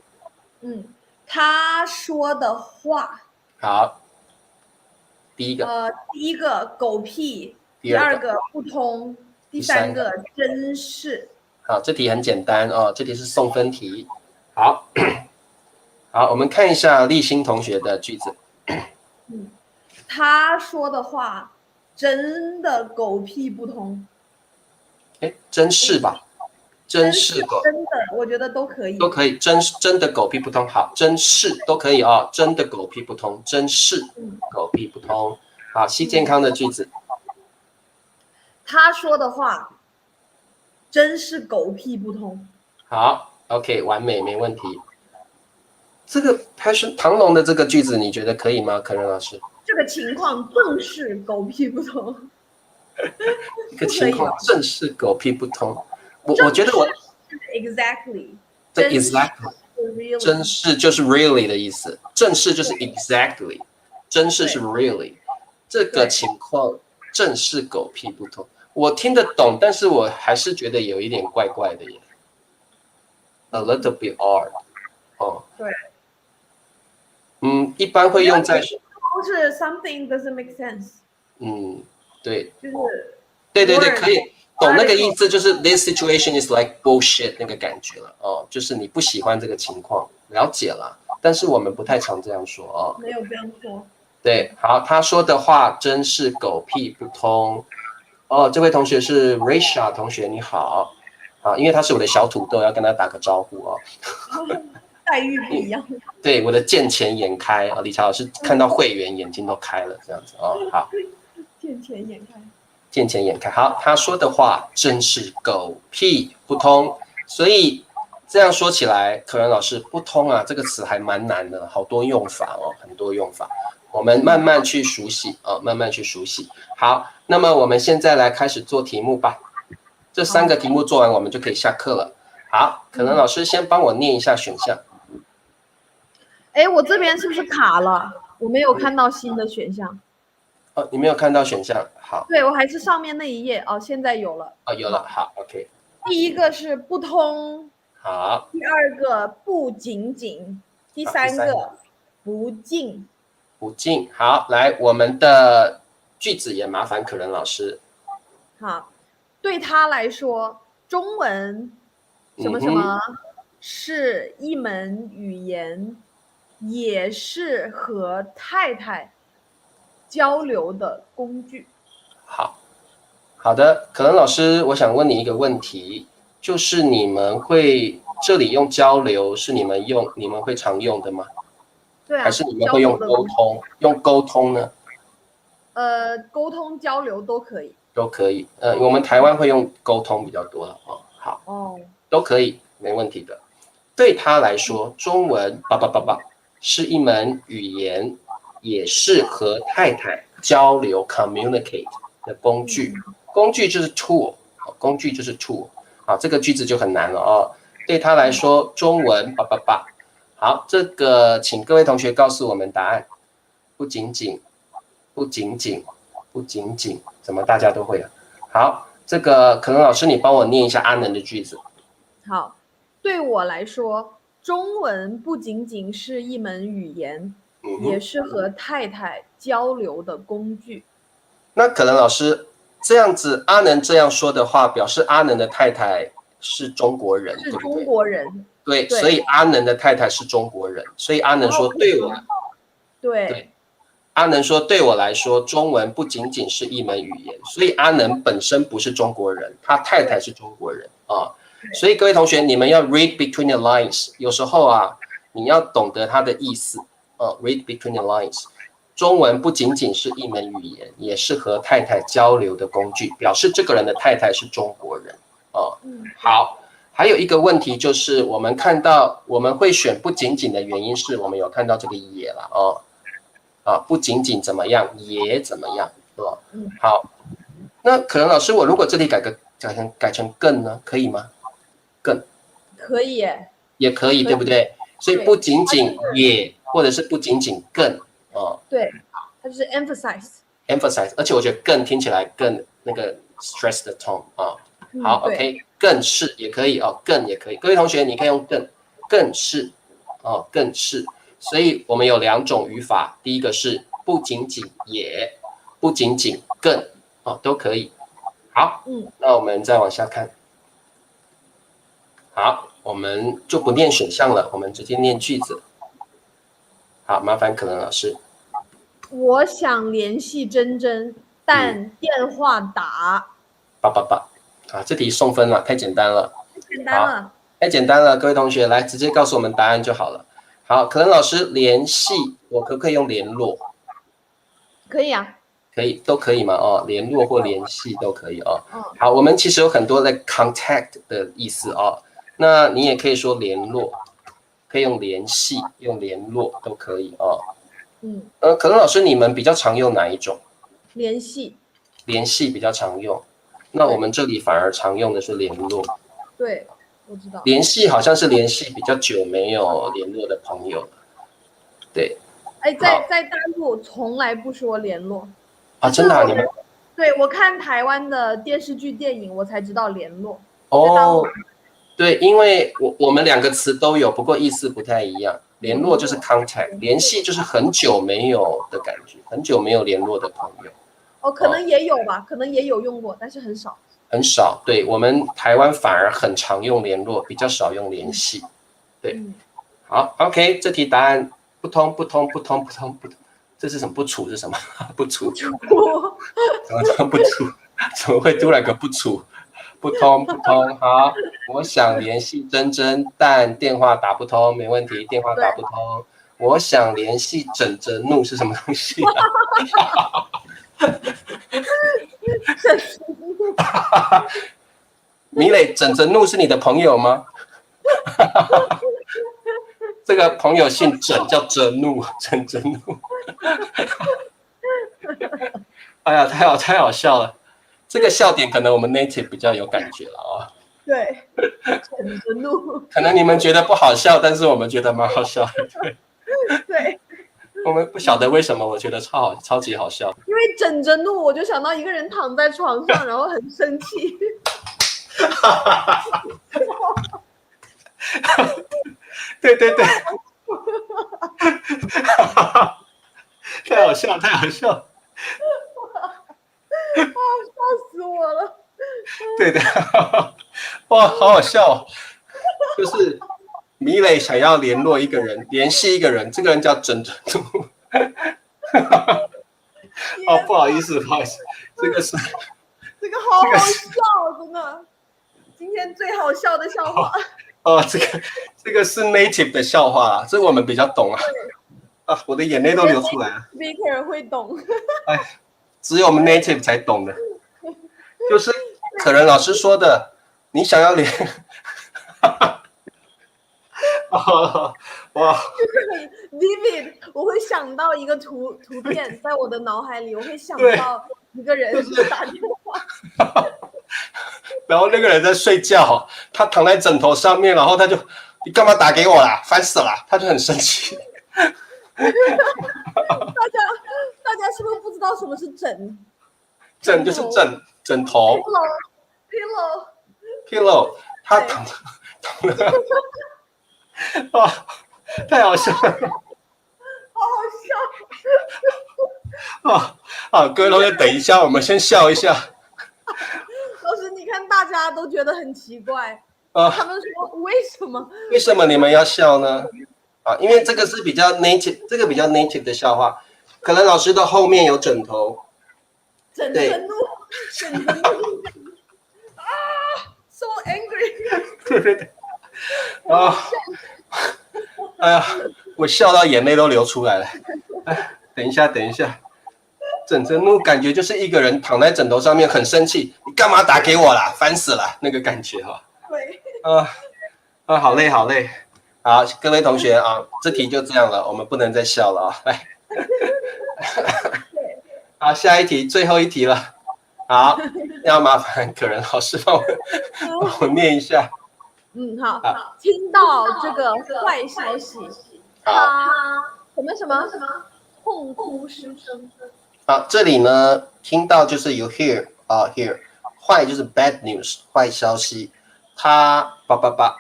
他说的话。好，第一个狗屁，第二个不通，第三个真是。好，这题很简单哦，这题是送分题。好，好，我们看一下立新同学的句子。他说的话真的狗屁不通。真是吧？真是狗，真的，我觉得都可以，都可以。真的狗屁不通，好，真是都可以啊、真的狗屁不通，真是狗屁不通。好，西健康的句子。他说的话真是狗屁不通。好 ，OK， 完美，没问题。这个 passion 唐龙的这个句子，你觉得可以吗？可人老师？这个情况正是狗屁不通。这个情况正是狗屁不通。我觉得我 exactly， 对 exactly， 真是就是 really 的意思，正是就是 exactly， 真是是 really， 这个情况正是狗屁不通。我听得懂，但是我还是觉得有一点怪怪的耶 ，a little bit odd， 对，一般会用在都是 something doesn't make sense， 对，就是对，可以懂那个意思，就是 this situation is like bullshit 那个感觉了就是你不喜欢这个情况，了解了，但是我们不太常这样说没有这样说。对，好，他说的话真是狗屁不通。这位同学是 Risha 同学，你好，因为他是我的小土豆，要跟他打个招呼待遇不一样。对，我的见钱眼开李乔老师看到会员眼睛都开了，这样子好。见钱眼开。见钱眼开，好，他说的话真是狗屁不通，所以这样说起来，可人老师不通啊，这个词还蛮难的，好多用法很多用法，我们慢慢去熟悉慢慢去熟悉。好，那么我们现在来开始做题目吧，这3个题目做完，我们就可以下课了。好，可能老师先帮我念一下选项。我这边是不是卡了？我没有看到新的选项。你没有看到选项，好。对，我还是上面那一页现在有了。有了，好 ，OK。第一个是不通，好。第二个不仅仅，第三个不尽。不尽，好，来我们的句子也麻烦可人老师。好，对他来说，中文什么什么是一门语言，也是和太太交流的工具。好的，可能老师，我想问你一个问题，就是你们会这里用交流是你们会常用的吗？对啊，还是你们会用沟通？用沟通呢？沟通交流都可以。都可以。我们台湾会用沟通比较多了好。都可以，没问题的。对他来说，中文是一门语言，也是和太太交流 communicate 的工具。工具就是 tool， 工具就是 tool。这个句子就很难了对他来说，中文好，这个请各位同学告诉我们答案。不仅仅，不仅仅，不仅仅，怎么大家都会啊？好，这个可能老师你帮我念一下阿能的句子。好，对我来说，中文不仅仅是一门语言，也是和太太交流的工具。那可能老师这样子，阿能这样说的话，表示阿能的太太是中国人，是对不对？中国人。对，所以阿能的太太是中国人，所以阿能说对我，对，阿能说对我来说，中文不仅仅是一门语言，所以阿能本身不是中国人，他太太是中国人啊。所以各位同学，你们要 read between the lines， 有时候啊，你要懂得它的意思read between the lines。中文不仅仅是一门语言，也是和太太交流的工具，表示这个人的太太是中国人啊。好。还有一个问题就是，我们看到我们会选不仅仅的原因是我们有看到这个也了不仅仅怎么样，也怎么样，是吧？好，那可能老师，我如果这里改成更呢，可以吗？更可以耶，也可以，对不对？所以不仅仅也，或者是不仅仅更对，它就是 emphasize， 而且我觉得更听起来更那个 stress 的 tone 好 ，OK， 更是也可以更也可以。各位同学，你可以用更是更是。所以我们有2种语法，第一个是不仅仅也，不仅仅更都可以。好，那我们再往下看。好，我们就不念选项了，我们直接念句子。好，麻烦可能老师。我想联系珍珍，但电话打888。这题送分了，太简单了，太简单了，各位同学来直接告诉我们答案就好了。好，可能老师联系，我可不可以用联络？可以啊，可以，都可以嘛联络或联系都可以好，我们其实有很多的 contact 的意思那你也可以说联络，可以用联系、用联络都可以可能老师你们比较常用哪一种？联系比较常用。那我们这里反而常用的是联络。对，我知道。联系好像是联系比较久没有联络的朋友了。对。在大陆从来不说联络真的你们？对，我看台湾的电视剧、电影，我才知道联络。对，因为我们2个词都有，不过意思不太一样。联络就是 contact， 联系就是很久没有的感觉，很久没有联络的朋友。可能也有吧，可能也有用过，但是很少。很少，对，我们台湾反而很常用联络，比较少用联系。对，好 ，OK， 这题答案不通，这是什么？不处是什么？不处，怎么不处？怎么会突然个不处？不通。好，我想联系珍珍，但电话打不通，没问题，电话打不通。我想联系整整怒是什么东西米磊，整整怒是你的朋友吗？这个朋友姓整，叫整怒，整怒。哎呀，太好笑了！这个笑点可能我们 native 比较有感觉了对，整怒。可能你们觉得不好笑，但是我们觉得蛮好笑的。对。我们不晓得为什么，我觉得超级好笑。因为整怒，我就想到一个人躺在床上，然后很生气。对。太好笑。笑死我了。对，哇，好好笑就是米磊想要联络一个人，联系一个人，这个人叫整怒。不好意思，这个好好笑，真的，今天最好笑的笑话。这个是 native 的笑话啦，这我们比较懂我的眼泪都流出来了。Speaker 会懂。只有我们 native 才懂的，就是可能老师说的，你想要哇，就是很 vivid， 我会想到一个图片在我的脑海里，我会想到一个人打电话，然后那个人在睡觉，他躺在枕头上面，然后他就你干嘛打给我啦？烦死了！他就很生气。大家是不是不知道什么是枕？枕就是枕头 pillow， 他躺的啊，太好笑了，好好笑各位同学，等一下，我们先笑一下。老师，你看大家都觉得很奇怪他们说为什么你们要笑呢？因为这个是比较 native 的笑话，可能老师的后面有枕头。枕着怒，so angry。对哎呀，我笑到眼泪都流出来了。等一下，枕着怒感觉就是一个人躺在枕头上面很生气，你干嘛打给我啦？烦死了，那个感觉对。好累。好，各位同学这题就这样了，我们不能再笑了来。好，下一题，最后一题了。好，要麻烦可人老师帮我念一下。好。听到这个坏消息，他什么痛哭失声。好，这里呢，听到就是 you hear hear， 坏就是 bad news， 坏消息。他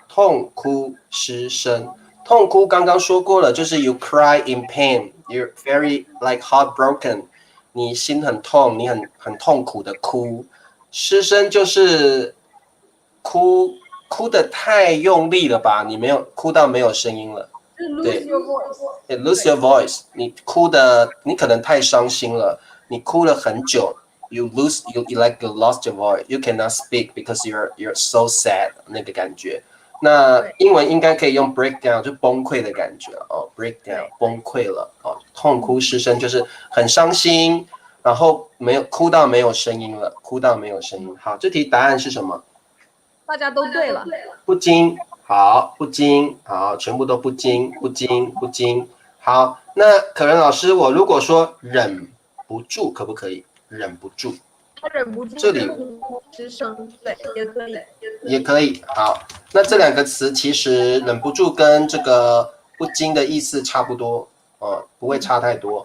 痛哭失声。痛哭刚刚说过了，就是 you cry in pain， you're very like heartbroken， 你心很痛，你很痛苦的哭。失声就是哭的太用力了吧，你没有哭到没有声音了。Lose your voice. Lose your voice， 你可能太伤心了，你哭了很久。You lost your voice. You cannot speak because you're so sad 那个感觉。那英文应该可以用 breakdown， 就崩溃的感觉breakdown 崩溃了痛哭失声就是很伤心，然后哭到没有声音了，好，这题答案是什么？大家都对了。不惊，好，不惊，好，全部都不惊。好，那可人老师，我如果说忍不住，可不可以？忍不住，他忍不住这里失声，对，也可以。好，那这两个词其实忍不住跟这个不惊的意思差不多不会差太多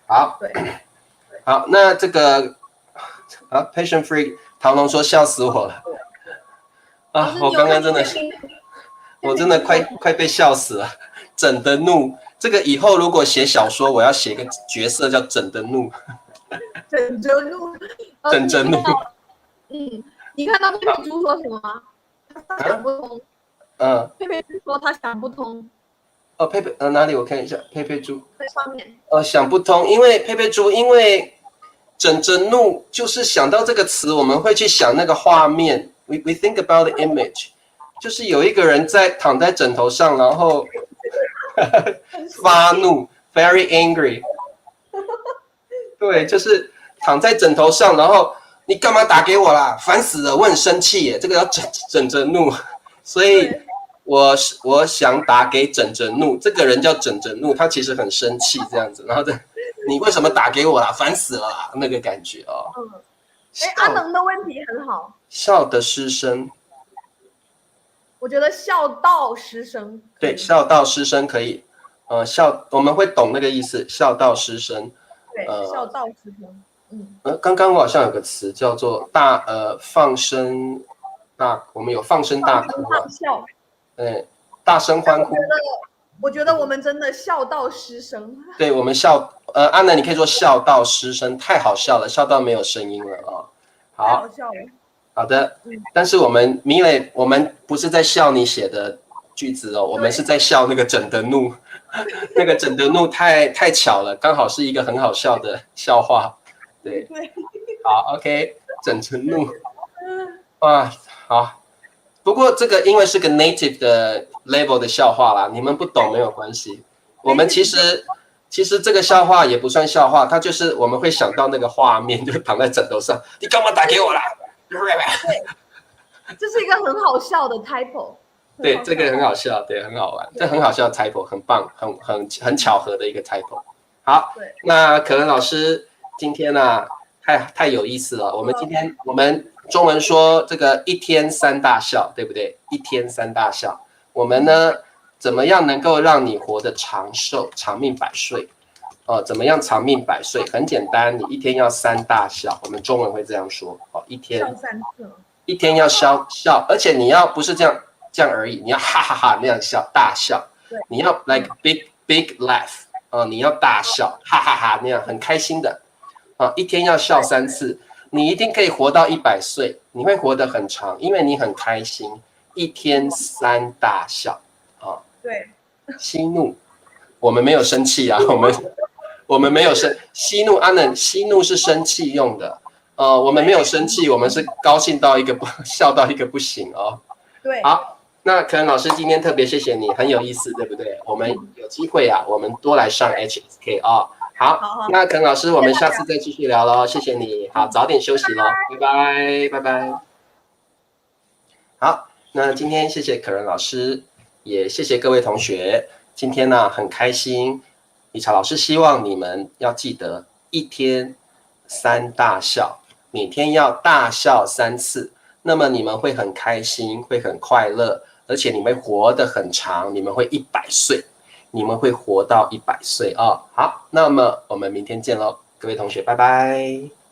好，好，那这个patient free 唐龙说笑死我了我刚刚真的快被笑死了。枕的怒，这个以后如果写小说，我要写一个角色叫枕的怒。枕着怒。你看到佩佩猪说什么吗？他想不通。佩佩猪说他想不通。佩佩哪里？我看一下，佩佩猪在上面。想不通，因为佩佩猪，因为枕着怒就是想到这个词，我们会去想那个画面。We think about the image， 就是有一个人躺在枕头上，然后发怒 ，very angry。对，就是躺在枕头上，然后你干嘛打给我啦？烦死了，我很生气耶，这个要枕着怒，所以我想打给枕着怒，这个人叫枕着怒，他其实很生气这样子，然后你为什么打给我啦？烦死了啦，那个感觉阿能的问题很好，笑的失声，我觉得笑到失声，对，笑到失声可以，我们会懂那个意思，笑到失声。对，笑到失声。刚刚我好像有个词叫做放声我们有放声大哭笑，大声欢呼。我觉得我们真的笑到失声。对，我们笑，安南，你可以说笑到失声，太好笑了，笑到没有声音了太好笑了。好的，但是米磊，我们不是在笑你写的句子我们是在笑那个枕的怒。那个枕的怒太巧了，刚好是一个很好笑的笑话。对，好 ，OK， 枕着怒，好。不过这个因为是个 native 的 level 的笑话啦，你们不懂没有关系。我们其实这个笑话也不算笑话，它就是我们会想到那个画面，就躺在枕头上，你干嘛打给我啦？对，这是一个很好笑的 typo。对，这个很好笑，对，很好玩，这很好笑的 typo， 很棒，很巧合的一个 typo。好，那可能老师今天太有意思了。我们中文说这个一天三大笑，对不对？一天三大笑。我们呢，怎么样能够让你活得长寿、长命百岁？怎么样长命百岁？很简单，你一天要3大笑，我们中文会这样说一天笑3次，一天要笑，而且你要不是这样而已，你要哈哈哈那样笑，大笑，你要 like big laugh 你要大笑，哈哈哈那样很开心的一天要笑3次，你一定可以活到100岁，你会活得很长，因为你很开心，一天3大笑对，息怒，我们没有生气啊，我们没有息怒，阿能息怒是生气用的，我们没有生气，我们是高兴到笑到一个不行哦。对，好，那可能老师今天特别谢谢你，很有意思，对不对？我们有机会啊，我们多来上 HSK 好，那可能老师，我们下次再继续聊咯，谢谢你，好，早点休息咯，拜拜。好，那今天谢谢可人老师，也谢谢各位同学，今天呢很开心。理查老师希望你们要记得一天3大笑，每天要大笑3次，那么你们会很开心，会很快乐，而且你们会活得很长，你们会100岁，你们会活到100岁好，那么我们明天见咯，各位同学，拜拜。